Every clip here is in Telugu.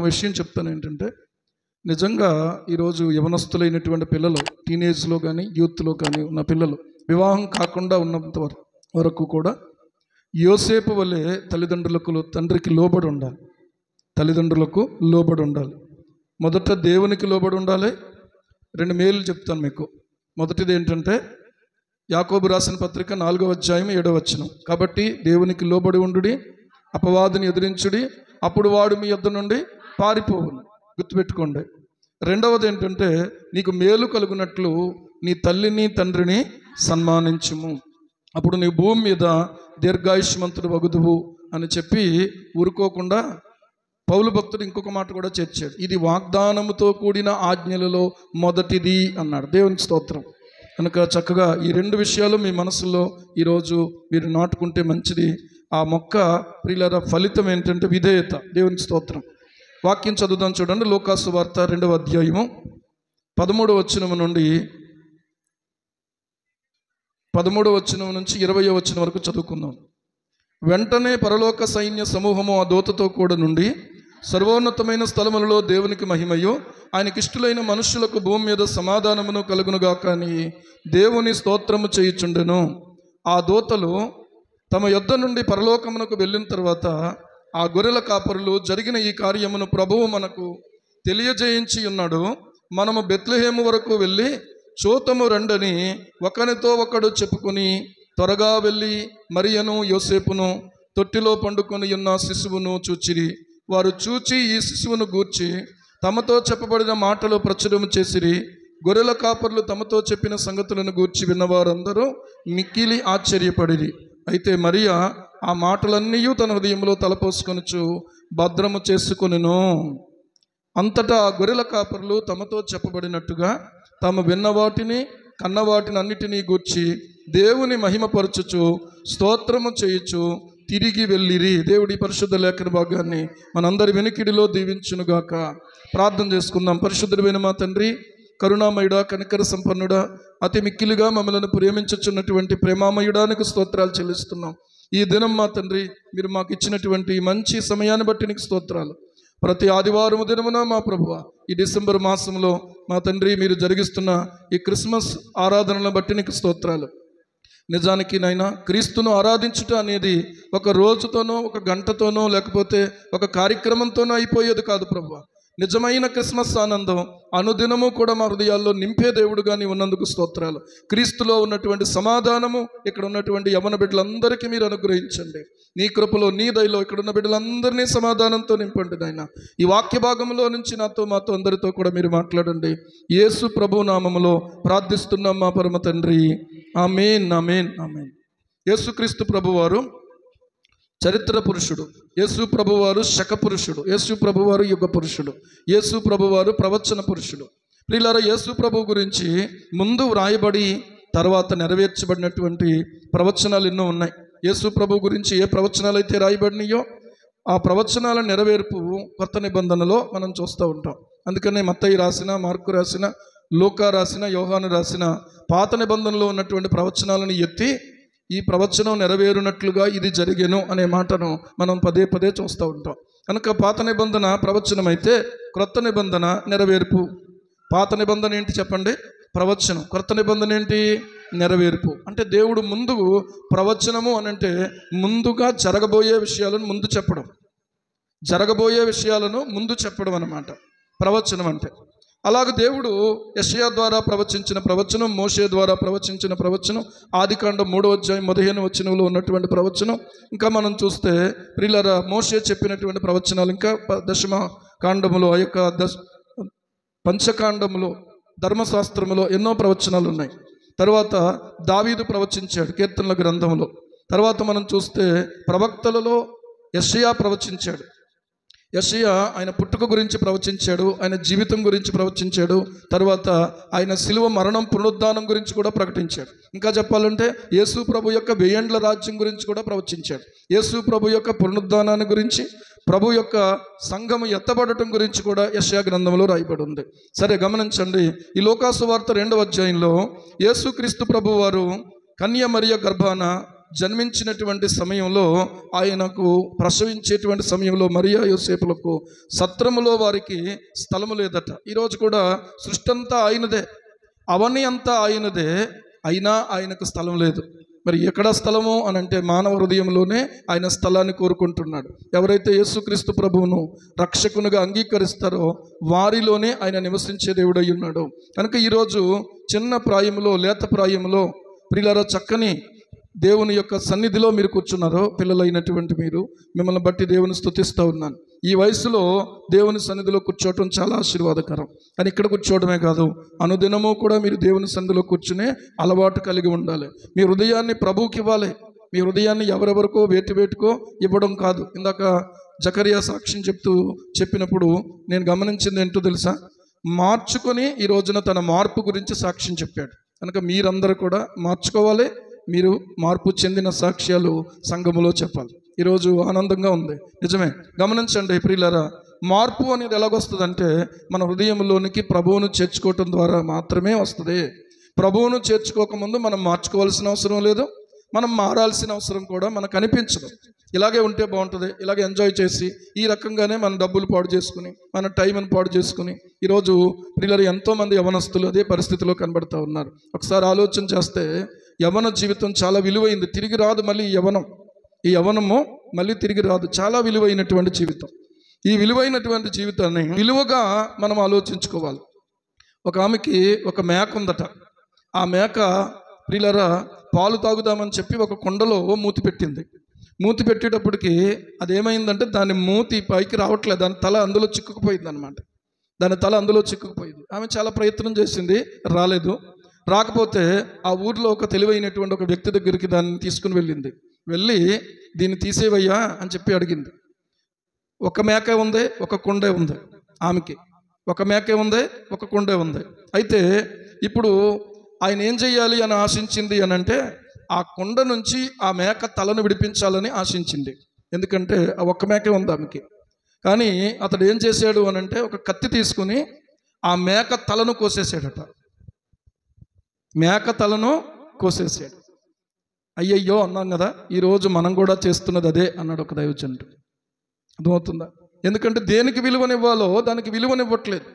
విషయం చెప్తాను ఏంటంటే, నిజంగా ఈరోజు యవనస్తులైనటువంటి పిల్లలు, టీనేజ్లో కానీ యూత్లో కానీ ఉన్న పిల్లలు వివాహం కాకుండా ఉన్నంత వరకు కూడా యోసేపు వలె తండ్రికి లోబడి ఉండాలి. తల్లిదండ్రులకు లోబడి ఉండాలి. మొదట దేవునికి లోబడి ఉండాలి. 2 మేలు చెప్తాను మీకు. మొదటిది ఏంటంటే, యాకోబు రాసిన పత్రిక 4వ అధ్యాయం 7వ వచనం. కాబట్టి దేవునికి లోబడి ఉండుడి, అపవాదిని ఎదిరించుడి, అప్పుడు వాడు మీ యొద్ద నుండి పారిపోవును. గుర్తుపెట్టుకోండి. రెండవది ఏంటంటే, నీకు మేలు కలుగునట్లు నీ తల్లిని తండ్రిని సన్మానించుము, అప్పుడు నీ భూమి మీద దీర్ఘాయుష్మంతుడు వగుదువు అని చెప్పి ఊరుకోకుండా పౌలు భక్తుడు ఇంకొక మాట కూడా చేర్చాడు. ఇది వాగ్దానముతో కూడిన ఆజ్ఞలలో మొదటిది అన్నాడు. దేవునికి స్తోత్రం. కనుక చక్కగా ఈ 2 విషయాలు మీ మనసులో ఈరోజు మీరు నాటుకుంటే మంచిది. ఆ మొక్క ప్రియులారా ఫలితం ఏంటంటే విధేయత. దేవునికి స్తోత్రం. వాక్యం చదువుదాం చూడండి. లూకాసు వార్త 2వ అధ్యాయము 13వ వచనం నుండి 13వ వచనం నుంచి 20వ వచనం వరకు చదువుకుందాం. వెంటనే పరలోక సైన్య సమూహము ఆ దూతతో కూడా నుండి, సర్వోన్నతమైన స్థలములలో దేవునికి మహిమయు, ఆయనకిష్టులైన మనుష్యులకు భూమి మీద సమాధానమును కలుగునుగాక అని దేవుని స్తోత్రము చేయుచుండెను. ఆ దూతలు తమ యొద్ద నుండి పరలోకమునకు వెళ్ళిన తర్వాత ఆ గొర్రెల కాపరులు, జరిగిన ఈ కార్యమును ప్రభువు మనకు తెలియజేయించి ఉన్నాడు, మనము బెత్లెహేము వరకు వెళ్ళి చూతము రండని ఒకరితో ఒకడు చెప్పుకొని త్వరగా వెళ్ళి మరియను యోసేపును తొట్టిలో పండుకొని ఉన్న శిశువును చూచిరి. వారు చూచి ఈ శిశువును గూర్చి తమతో చెప్పబడిన మాటలు ప్రచురము చేసిరి. గొర్రెల కాపర్లు తమతో చెప్పిన సంగతులను గూర్చి విన్నవారందరూ మిక్కిలి ఆశ్చర్యపడిరి. అయితే మరియా ఆ మాటలన్నీ తన హృదయంలో తలపోసుకొనుచు భద్రము చేసుకొనెను. అంతటా ఆ గొర్రెల కాపర్లు తమతో చెప్పబడినట్టుగా తాము విన్న వాటిని కన్న వాటిని అన్నిటినీ గూర్చి దేవుని మహిమపరచుచు స్తోత్రము చేయుచు తిరిగి వెళ్ళిరి. దేవుడి పరిశుద్ధ లేఖన భాగాన్ని మనందరి వెనుకిడిలో దీవించునుగాక. ప్రార్థన చేసుకుందాం. పరిశుద్ధుడైన మా తండ్రి, కరుణామయుడా, కనికర సంపన్నుడా, అతి మిక్కిలిగా మమ్మల్ని ప్రేమించుచున్నటువంటి ప్రేమామయుడానికి స్తోత్రాలు చెల్లిస్తున్నాం. ఈ దినం మా తండ్రి, మీరు మాకు ఇచ్చినటువంటి మంచి సమయాన్ని బట్టి నీకు స్తోత్రాలు. ప్రతి ఆదివారం దినమున మా ప్రభువా, ఈ డిసెంబర్ మాసంలో మా తండ్రి మీరు జరిగిస్తున్న ఈ క్రిస్మస్ ఆరాధనలను బట్టి నీకు స్తోత్రాలు. నిజానికి నైనా క్రీస్తును ఆరాధించుట అనేది ఒక రోజుతోనో ఒక గంటతోనో లేకపోతే ఒక కార్యక్రమంతోనో అయిపోయేది కాదు ప్రభువా. నిజమైన క్రిస్మస్ ఆనందం అనుదినము కూడా మా హృదయాల్లో నింపే దేవుడుగా నీ ఉన్నందుకు స్తోత్రాలు. క్రీస్తులో ఉన్నటువంటి సమాధానము ఇక్కడ ఉన్నటువంటి యవన బిడ్డలందరికీ మీరు అనుగ్రహించండి. నీ కృపలో నీ దయలో ఇక్కడ ఉన్న బిడ్డలందరినీ సమాధానంతో నింపండి నాయన. ఈ వాక్య భాగంలో నుంచి మాతో అందరితో కూడా మీరు మాట్లాడండి. యేసు ప్రభు నామములో ప్రార్థిస్తున్నాం మా పరమ తండ్రి. ఆమేన్, ఆమేన్, ఆమేన్. యేసుక్రీస్తు ప్రభువారు చరిత్ర పురుషుడు, యేసు ప్రభువారు శక పురుషుడు, యేసు ప్రభువారు యుగ పురుషుడు, యేసు ప్రభువారు ప్రవచన పురుషుడు. ప్రియులారా, యేసు ప్రభు గురించి ముందు వ్రాయబడి తర్వాత నెరవేర్చబడినటువంటి ప్రవచనాలు ఎన్నో ఉన్నాయి. యేసు ప్రభు గురించి ఏ ప్రవచనాలు అయితే రాయబడినాయో ఆ ప్రవచనాల నెరవేర్పు కొత్త నిబంధనలో మనం చూస్తూ ఉంటాం. అందుకనే మత్తయి రాసిన, మార్కు రాసిన, లూకా రాసిన, యోహాను రాసిన పాత నిబంధనలో ఉన్నటువంటి ప్రవచనాలను ఎత్తి ఈ ప్రవచనం నెరవేరునట్లుగా ఇది జరిగెను అనే మాటను మనం పదే పదే చూస్తూ ఉంటాం. కనుక పాత నిబంధన ప్రవచనం అయితే క్రొత్త నిబంధన నెరవేర్పు. పాత నిబంధన ఏంటి చెప్పండి? ప్రవచనం. క్రొత్త నిబంధన ఏంటి? నెరవేర్పు. అంటే దేవుడు ముందు ప్రవచనము అని అంటే ముందుగా జరగబోయే విషయాలను ముందు చెప్పడం, జరగబోయే విషయాలను ముందు చెప్పడం అన్నమాట ప్రవచనం అంటే. అలాగే దేవుడు యెషయా ద్వారా ప్రవచించిన ప్రవచనం, మోషే ద్వారా ప్రవచించిన ప్రవచనం, ఆదికాండం 3వ అధ్యాయం 15వ వచనంలో ఉన్నటువంటి ప్రవచనం. ఇంకా మనం చూస్తే ప్రియులారా, మోషే చెప్పినటువంటి ప్రవచనాలు, ఇంకా దశమ కాండములో, ఆ యొక్క పంచకాండములో, ధర్మశాస్త్రములో ఎన్నో ప్రవచనాలు ఉన్నాయి. తర్వాత దావీదు ప్రవచించాడు కీర్తనల గ్రంథంలో. తర్వాత మనం చూస్తే ప్రవక్తలలో యెషయా ప్రవచించాడు. యెషయా ఆయన పుట్టుక గురించి ప్రవచించాడు, ఆయన జీవితం గురించి ప్రవచించాడు, తర్వాత ఆయన శిలువ మరణం పునరుద్ధానం గురించి కూడా ప్రకటించాడు. ఇంకా చెప్పాలంటే యేసు ప్రభు యొక్క 1000 ఏండ్ల రాజ్యం గురించి కూడా ప్రవచించాడు. యేసు ప్రభు యొక్క పునరుద్ధానాన్ని గురించి, ప్రభు యొక్క సంఘము ఎత్తబడటం గురించి కూడా యెషయా గ్రంథంలో రాయబడి ఉంది. సరే, గమనించండి. ఈ లూకా సువార్త 2వ అధ్యాయంలో యేసుక్రీస్తు ప్రభు వారు కన్య మరియ గర్భాన జన్మించినటువంటి సమయంలో, ఆయనకు ప్రసవించేటువంటి సమయంలో మరియా యోసేపులకు సత్రములో వారికి స్థలము లేదట. ఈరోజు కూడా సృష్టి అంతా ఆయనదే, అవన్నీ అంతా ఆయనదే, అయినా ఆయనకు స్థలం లేదు. మరి ఎక్కడ స్థలము అని అంటే మానవ హృదయంలోనే ఆయన స్థలాన్ని కోరుకుంటున్నాడు. ఎవరైతే యేసుక్రీస్తు ప్రభువును రక్షకునిగా అంగీకరిస్తారో వారిలోనే ఆయన నివసించే దేవుడై ఉన్నాడు. కనుక ఈరోజు చిన్న ప్రాయంలో, లేత ప్రాయంలో ప్రియులారా, చక్కని దేవుని యొక్క సన్నిధిలో మీరు కూర్చున్నారో, పిల్లలైనటువంటి మీరు, మిమ్మల్ని బట్టి దేవుని స్తుతిస్తూ ఉన్నాను. ఈ వయసులో దేవుని సన్నిధిలో కూర్చోవటం చాలా ఆశీర్వాదకరం. కానీ ఇక్కడ కూర్చోవడమే కాదు, అనుదినము కూడా మీరు దేవుని సన్నిధిలో కూర్చునే అలవాటు కలిగి ఉండాలి. మీ హృదయాన్ని ప్రభువుకి ఇవ్వాలి. మీ హృదయాన్ని ఎవరెవరికో వేటుకో ఇవ్వడం కాదు. ఇందాక జకరియా సాక్ష్యం చెప్పినప్పుడు నేను గమనించింది ఏంటో తెలుసా? మార్చుకొని ఈ రోజున తన మార్పు గురించి సాక్ష్యం చెప్పాడు. కనుక మీరందరూ కూడా మార్చుకోవాలి. మీరు మార్పు చెందిన సాక్ష్యాలు సంఘములో చెప్పాలి. ఈరోజు ఆనందంగా ఉంది, నిజమే. గమనించండి ప్రియులారా, మార్పు అనేది ఎలాగొస్తుందంటే మన హృదయంలోనికి ప్రభువును చేర్చుకోవటం ద్వారా మాత్రమే వస్తుంది. ప్రభువును చేర్చుకోకముందు మనం మార్చుకోవాల్సిన అవసరం లేదు, మనం మారాల్సిన అవసరం కూడా మనకు అనిపించదు. ఇలాగే ఉంటే బాగుంటుంది, ఇలాగే ఎంజాయ్ చేసి ఈ రకంగానే మన డబ్బులు పాడు చేసుకుని, మన టైంని పాడు చేసుకుని ఈరోజు ప్రియులారా ఎంతోమంది యవనస్తులు అదే పరిస్థితిలో కనబడుతూ ఉన్నారు. ఒకసారి ఆలోచన చేస్తే యవన జీవితం చాలా విలువైంది, తిరిగి రాదు మళ్ళీ ఈ యవనము మళ్ళీ తిరిగి రాదు. చాలా విలువైనటువంటి జీవితం. ఈ విలువైనటువంటి జీవితాన్ని విలువగా మనం ఆలోచించుకోవాలి. ఒక ఆమెకి ఒక మేక ఉందట. ఆ మేక ప్రియులారా పాలు తాగుదామని చెప్పి ఒక కుండలో మూతి పెట్టింది. మూతి పెట్టేటప్పటికి అదేమైందంటే దాని మూతి పైకి రావట్లేదు, దాని తల అందులో చిక్కుకుపోయింది అనమాట. దాని తల అందులో చిక్కుకుపోయింది. ఆమె చాలా ప్రయత్నం చేసింది, రాలేదు. రాకపోతే ఆ ఊర్లో ఒక తెలివైనటువంటి ఒక వ్యక్తి దగ్గరికి దాన్ని తీసుకుని వెళ్ళి దీన్ని తీసేవయ్యా అని చెప్పి అడిగింది. ఒక మేకే ఉంది, ఒక కుండే ఉంది. ఆమెకి ఒక మేకే ఉంది, ఒక కుండే ఉంది. అయితే ఇప్పుడు ఆయన ఏం చెయ్యాలి అని ఆశించింది అని అంటే, ఆ కుండ నుంచి ఆ మేక తలను విడిపించాలని ఆశించింది. ఎందుకంటే ఆ ఒక్క మేకే ఉంది ఆమెకి. కానీ అతడు ఏం చేశాడు అని అంటే, ఒక కత్తి తీసుకుని ఆ మేక తలను కోసేసాడట. మేక తలను కోసేసాడు. అయ్యయ్యో అన్నాం కదా, ఈరోజు మనం కూడా చేస్తున్నది అదే అన్నాడు ఒక దైవజనుడు. అర్థమవుతుందా? ఎందుకంటే దేనికి విలువనివ్వాలో దానికి విలువనివ్వట్లేదు,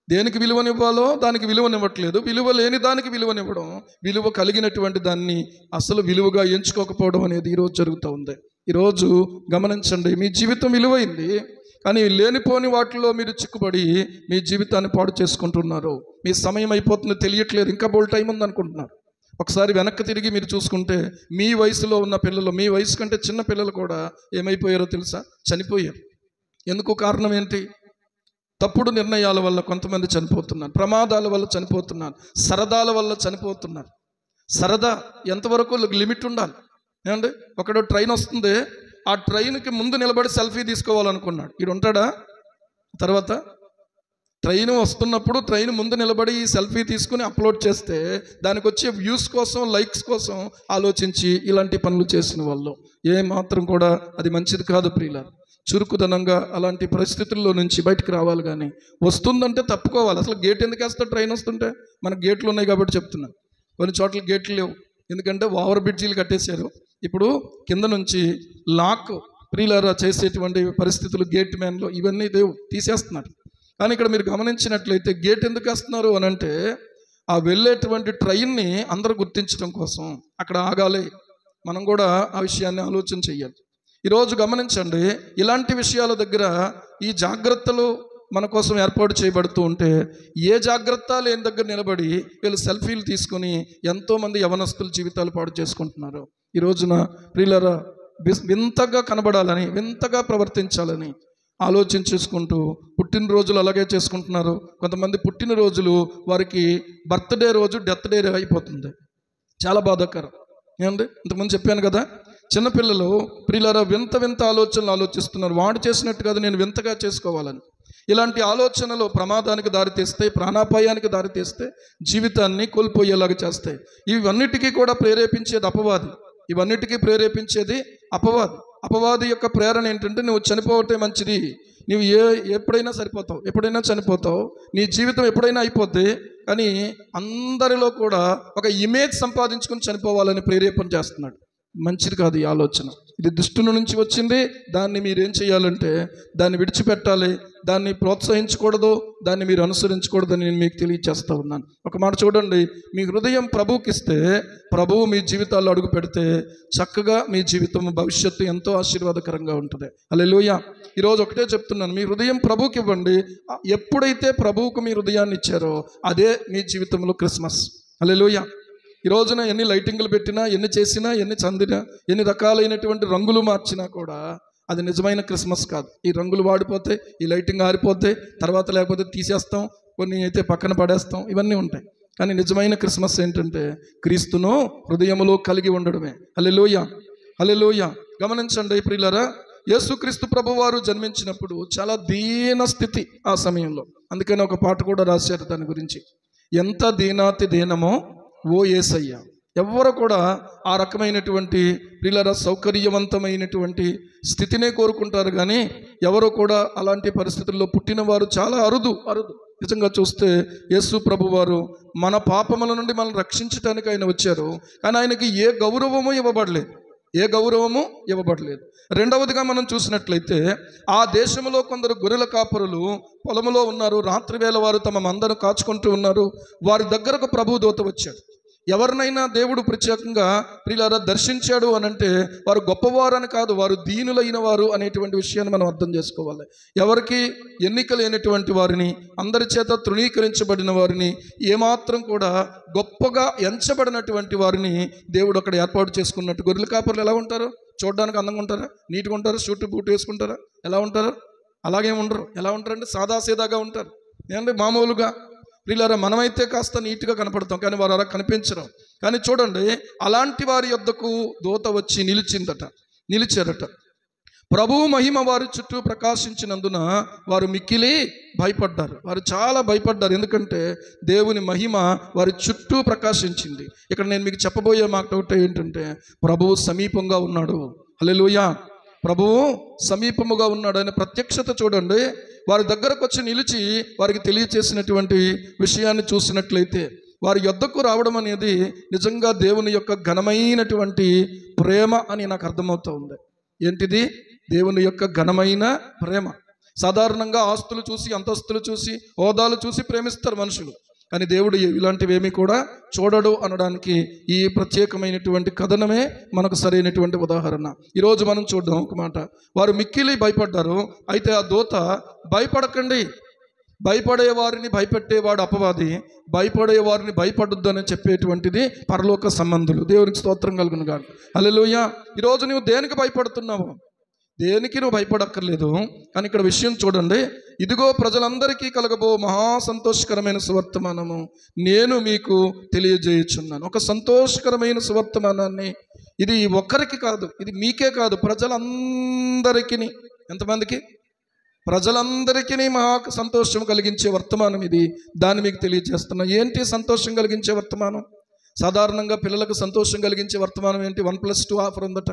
దేనికి విలువనివ్వాలో దానికి విలువనివ్వట్లేదు. విలువ లేని దానికి విలువనివ్వడం, విలువ కలిగినటువంటి దాన్ని అసలు విలువగా ఎంచుకోకపోవడం అనేది ఈరోజు జరుగుతూ ఉంది. ఈరోజు గమనించండి, మీ జీవితం విలువైంది, కానీ లేనిపోని వాటిలో మీరు చిక్కుబడి మీ జీవితాన్ని పాడు చేసుకుంటున్నారు. మీ సమయం అయిపోతుంది తెలియట్లేదు, ఇంకా బోల్ టైం ఉందనుకుంటున్నారు. ఒకసారి వెనక్కి తిరిగి మీరు చూసుకుంటే మీ వయసులో ఉన్న పిల్లలు, మీ వయసు కంటే చిన్న పిల్లలు కూడా ఏమైపోయారో తెలుసా? చనిపోయారు. ఎందుకు? కారణం ఏంటి? తప్పుడు నిర్ణయాల వల్ల కొంతమంది చనిపోతున్నారు, ప్రమాదాల వల్ల చనిపోతున్నారు, సరదాల వల్ల చనిపోతున్నారు. సరదా ఎంతవరకు లిమిట్ ఉండాలి ఏమండి? ఒకడు ట్రైన్ వస్తుంది, ఆ ట్రైన్కి ముందు నిలబడి సెల్ఫీ తీసుకోవాలనుకున్నాడు, వీడు ఉంటాడా? తర్వాత ట్రైన్ వస్తున్నప్పుడు ట్రైన్ ముందు నిలబడి ఈ సెల్ఫీ తీసుకుని అప్లోడ్ చేస్తే దానికి వచ్చే వ్యూస్ కోసం, లైక్స్ కోసం ఆలోచించి ఇలాంటి పనులు చేసిన వాళ్ళు ఏమాత్రం కూడా అది మంచిది కాదు ప్రియులారా. చురుకుదనంగా అలాంటి పరిస్థితుల్లో నుంచి బయటకు రావాలి. కానీ వస్తుందంటే తప్పుకోవాలి. అసలు గేట్ ఎందుకు వేస్తారు? ట్రైన్ వస్తుంటే మనకు గేట్లు ఉన్నాయి కాబట్టి చెప్తున్నాను. కొన్ని చోట్ల గేట్లు లేవు, ఎందుకంటే ఓవర్ బ్రిడ్జీలు కట్టేశారు. ఇప్పుడు కింద నుంచి లాక్ ప్రియులారా చేసేటువంటి పరిస్థితులు గేట్ మ్యాన్లో ఇవన్నీ లేవు, తీసేస్తున్నారు. కానీ ఇక్కడ మీరు గమనించినట్లయితే గేట్ ఎందుకు వేస్తున్నారు అని అంటే, ఆ వెళ్ళేటువంటి ట్రైన్ని అందరూ గుర్తించడం కోసం అక్కడ ఆగాలి. మనం కూడా ఆ విషయాన్ని ఆలోచన చెయ్యాలి. ఈరోజు గమనించండి, ఇలాంటి విషయాల దగ్గర ఈ జాగ్రత్తలు మన కోసం ఏర్పాటు చేయబడుతూ ఉంటే, ఏ జాగ్రత్త లేని దగ్గర నిలబడి వీళ్ళు సెల్ఫీలు తీసుకొని ఎంతోమంది యవనస్తుల జీవితాలు పాడు చేసుకుంటున్నారు. ఈ రోజున ప్రియులారా వింతగా కనబడాలని, వింతగా ప్రవర్తించాలని ఆలోచించేసుకుంటూ పుట్టినరోజులు అలాగే చేసుకుంటున్నారు. కొంతమంది పుట్టినరోజులు వారికి బర్త్డే రోజు డెత్ డే అయిపోతుంది. చాలా బాధాకరం ఏమండి? ఇంతకుముందు చెప్పాను కదా, చిన్నపిల్లలు ప్రియులారా వింత ఆలోచనలు ఆలోచిస్తున్నారు. వాడు చేసినట్టు కాదు, నేను వింతగా చేసుకోవాలని. ఇలాంటి ఆలోచనలు ప్రమాదానికి దారితీస్తాయి, ప్రాణాపాయానికి దారితీస్తే, జీవితాన్ని కోల్పోయేలాగా చేస్తాయి. ఇవన్నిటికీ కూడా ప్రేరేపించేది అపవాది. ఇవన్నిటికీ ప్రేరేపించేది అపవాది. అపవాది యొక్క ప్రేరణ ఏంటంటే, నువ్వు చనిపోవటే మంచిది, నువ్వు ఎప్పుడైనా సరిపోతావు, ఎప్పుడైనా చనిపోతావు, నీ జీవితం ఎప్పుడైనా అయిపోద్ది, కానీ అందరిలో కూడా ఒక ఇమేజ్ సంపాదించుకొని చనిపోవాలని ప్రేరేపణ చేస్తున్నాడు. మంచిది కాదు ఈ ఆలోచన. ఇది దుష్టుని నుంచి వచ్చింది. దాన్ని మీరేం చేయాలంటే దాన్ని విడిచిపెట్టాలి, దాన్ని ప్రోత్సహించకూడదు, దాన్ని మీరు అనుసరించకూడదని నేను మీకు తెలియచేస్తూ ఉన్నాను. ఒక మాట చూడండి, మీ హృదయం ప్రభువుకి ఇస్తే, ప్రభువు మీ జీవితాల్లో అడుగు పెడితే చక్కగా మీ జీవితం భవిష్యత్తు ఎంతో ఆశీర్వాదకరంగా ఉంటుంది. హల్లెలూయా. ఈరోజు ఒకటే చెప్తున్నాను, మీ హృదయం ప్రభువుకి ఇవ్వండి. ఎప్పుడైతే ప్రభువుకు మీ హృదయాన్ని ఇచ్చారో అదే మీ జీవితంలో క్రిస్మస్. హల్లెలూయా. ఈ రోజున ఎన్ని లైటింగ్లు పెట్టినా, ఎన్ని చేసినా, ఎన్ని చందినా, ఎన్ని రకాలైనటువంటి రంగులు మార్చినా కూడా అది నిజమైన క్రిస్మస్ కాదు. ఈ రంగులు వాడిపోతే, ఈ లైటింగ్ ఆరిపోతే, తర్వాత లేకపోతే తీసేస్తాం, కొన్ని అయితే పక్కన పడేస్తాం, ఇవన్నీ ఉంటాయి. కానీ నిజమైన క్రిస్మస్ ఏంటంటే క్రీస్తును హృదయములో కలిగి ఉండడమే. హల్లెలూయా, హల్లెలూయా. గమనించండి ప్రియులారా, యేసుక్రీస్తు ప్రభువారు జన్మించినప్పుడు చాలా దీన స్థితి ఆ సమయంలో. అందుకని ఒక పాట కూడా రాశారు దాని గురించి, ఎంత దీనాతి దీనమో ఓ యేసయ్య. ఎవ్వరు కూడా ఆ రకమైనటువంటి ప్రియులారా సౌకర్యవంతమైనటువంటి స్థితినే కోరుకుంటారు, కానీ ఎవరు కూడా అలాంటి పరిస్థితుల్లో పుట్టిన వారు చాలా అరుదు. నిజంగా చూస్తే యేసు ప్రభు వారు మన పాపముల నుండి మనల్ని రక్షించడానికి ఆయన వచ్చారు, కానీ ఆయనకి ఏ గౌరవము ఇవ్వబడలేదు. రెండవదిగా మనం చూసినట్లయితే ఆ దేశంలో కొందరు గొర్రెల కాపరులు పొలములో ఉన్నారు. రాత్రి వేళ వారు తమ మందను కాచుకుంటూ ఉన్నారు. వారి దగ్గరకు ప్రభు దూత వచ్చాడు. ఎవరినైనా దేవుడు ప్రత్యేకంగా ప్రియులారా దర్శించాడు అనంటే వారు గొప్పవారు అని కాదు, వారు దీనులైన వారు అనేటువంటి విషయాన్ని మనం అర్థం చేసుకోవాలి. ఎవరికి ఎన్నిక లేనటువంటి వారిని, అందరి చేత తృణీకరించబడిన వారిని, ఏమాత్రం కూడా గొప్పగా ఎంచబడినటువంటి వారిని దేవుడు అక్కడ ఏర్పాటు చేసుకున్నట్టు. గొర్రెల కాపర్లు ఎలా ఉంటారు? చూడడానికి అందంగా ఉంటారా? నీట్గా ఉంటారా? షూట్ బూట్ వేసుకుంటారా? ఎలా ఉంటారు? అలాగేమి ఉండరు. ఎలా ఉంటారంటే సాదాసీదాగా ఉంటారు. ఏంటంటే మామూలుగా. ప్రియులారా, మనమైతే కాస్త నీట్గా కనపడతాం, కానీ వారు అలా కనిపించరు. కానీ చూడండి, అలాంటి వారి యొద్దకు దూత వచ్చి నిలిచారట. ప్రభువు మహిమ వారి చుట్టూ ప్రకాశించినందున వారు మిక్కిలి భయపడ్డారు. వారు చాలా భయపడ్డారు, ఎందుకంటే దేవుని మహిమ వారి చుట్టూ ప్రకాశించింది. ఇక్కడ నేను మీకు చెప్పబోయే మాట ఒకటి ఏంటంటే, ప్రభువు సమీపంగా ఉన్నాడు. హల్లెలూయా. ప్రభువు సమీపముగా ఉన్నాడు అనే ప్రత్యక్షత చూడండి. వారి దగ్గరకు వచ్చి నిలిచి వారికి తెలియచేసినటువంటి విషయాన్ని చూసినట్లయితే, వారి యొద్దకు రావడం అనేది నిజంగా దేవుని యొక్క ఘనమైనటువంటి ప్రేమ అని నాకు అర్థమవుతూ ఉంది. ఏంటిది? దేవుని యొక్క ఘనమైన ప్రేమ. సాధారణంగా ఆస్తులు చూసి, అంతస్తులు చూసి, హోదాలు చూసి ప్రేమిస్తారు మనుషులు, కానీ దేవుడు ఇలాంటివేమీ కూడా చూడడు అనడానికి ఈ ప్రత్యేకమైనటువంటి కథనమే మనకు సరైనటువంటి ఉదాహరణ. ఈరోజు మనం చూద్దాం ఒక మాట. వారు మిక్కిలి భయపడ్డారు. అయితే ఆ దూత, భయపడకండి, భయపడే వారిని భయపెట్టేవాడు అపవాది, భయపడే వారిని భయపడొద్దని చెప్పేటువంటిది పరలోక సంబంధులు. దేవునికి స్తోత్రం కలుగును గాక. హల్లెలూయా. ఈరోజు నువ్వు దేనికి భయపడుతున్నావు? దేనికి నువ్వు భయపడక్కర్లేదు. కానీ ఇక్కడ విషయం చూడండి, ఇదిగో ప్రజలందరికీ కలగబో మహా సంతోషకరమైన సువర్తమానము నేను మీకు తెలియజేయుచున్నాను. ఒక సంతోషకరమైన సువర్తమానాన్ని, ఇది ఒక్కరికి కాదు, ఇది మీకే కాదు, ప్రజలందరికీ. ఎంతమందికి? ప్రజలందరికీ మహా సంతోషం కలిగించే వర్తమానం ఇది. దాన్ని మీకు తెలియజేస్తున్నా. ఏంటి సంతోషం కలిగించే వర్తమానం? సాధారణంగా పిల్లలకు సంతోషం కలిగించే వర్తమానం ఏంటి? 1+2 ఆఫర్ ఉందట.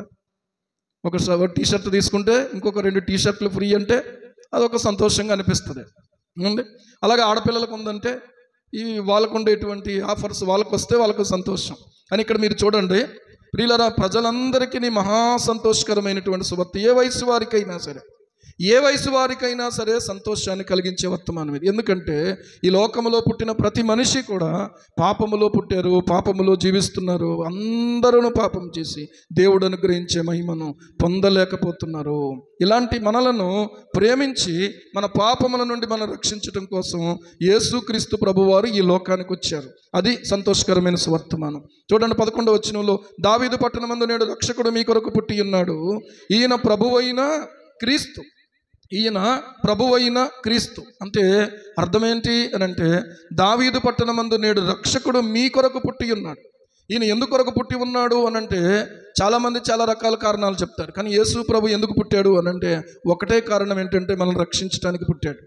ఒక టీషర్ట్ తీసుకుంటే ఇంకొక 2 టీషర్ట్లు ఫ్రీ అంటే అదొక సంతోషంగా అనిపిస్తుంది. అలాగే ఆడపిల్లలకు ఉందంటే ఈ వాళ్ళకు ఉండేటువంటి ఆఫర్స్ వాళ్ళకు వస్తే వాళ్ళకు సంతోషం. అని ఇక్కడ మీరు చూడండి ప్రియులారా, ప్రజలందరికీ మహా సంతోషకరమైనటువంటి సువార్త. ఏ వయసు వారికైనా సరే సంతోషాన్ని కలిగించే వర్తమానం ఇది. ఎందుకంటే ఈ లోకములో పుట్టిన ప్రతి మనిషి కూడా పాపములో పుట్టారు, పాపములో జీవిస్తున్నారు. అందరూ పాపం చేసి దేవుడు అనుగ్రహించే మహిమను పొందలేకపోతున్నారు. ఇలాంటి మనలను ప్రేమించి మన పాపముల నుండి మనం రక్షించడం కోసం యేసుక్రీస్తు ప్రభువారు ఈ లోకానికి వచ్చారు. అది సంతోషకరమైన సువర్తమానం. చూడండి 11వ వచనంలో, దావీదు పట్టణమందు నేడు రక్షకుడు మీ కొరకు పుట్టి ఉన్నాడు, ఈయన ప్రభువైన క్రీస్తు. ఈయన ప్రభువైన క్రీస్తు అంటే అర్థమేంటి అని అంటే, దావీదు పట్టణమందు నేడు రక్షకుడు మీ కొరకు పుట్టి ఉన్నాడు. ఈయన ఎందుకు కొరకు పుట్టి ఉన్నాడు అనంటే, చాలామంది చాలా రకాల కారణాలు చెప్తారు. కానీ యేసు ప్రభు ఎందుకు పుట్టాడు అనంటే ఒకటే కారణం ఏంటంటే, మనల్ని రక్షించడానికి పుట్టాడు.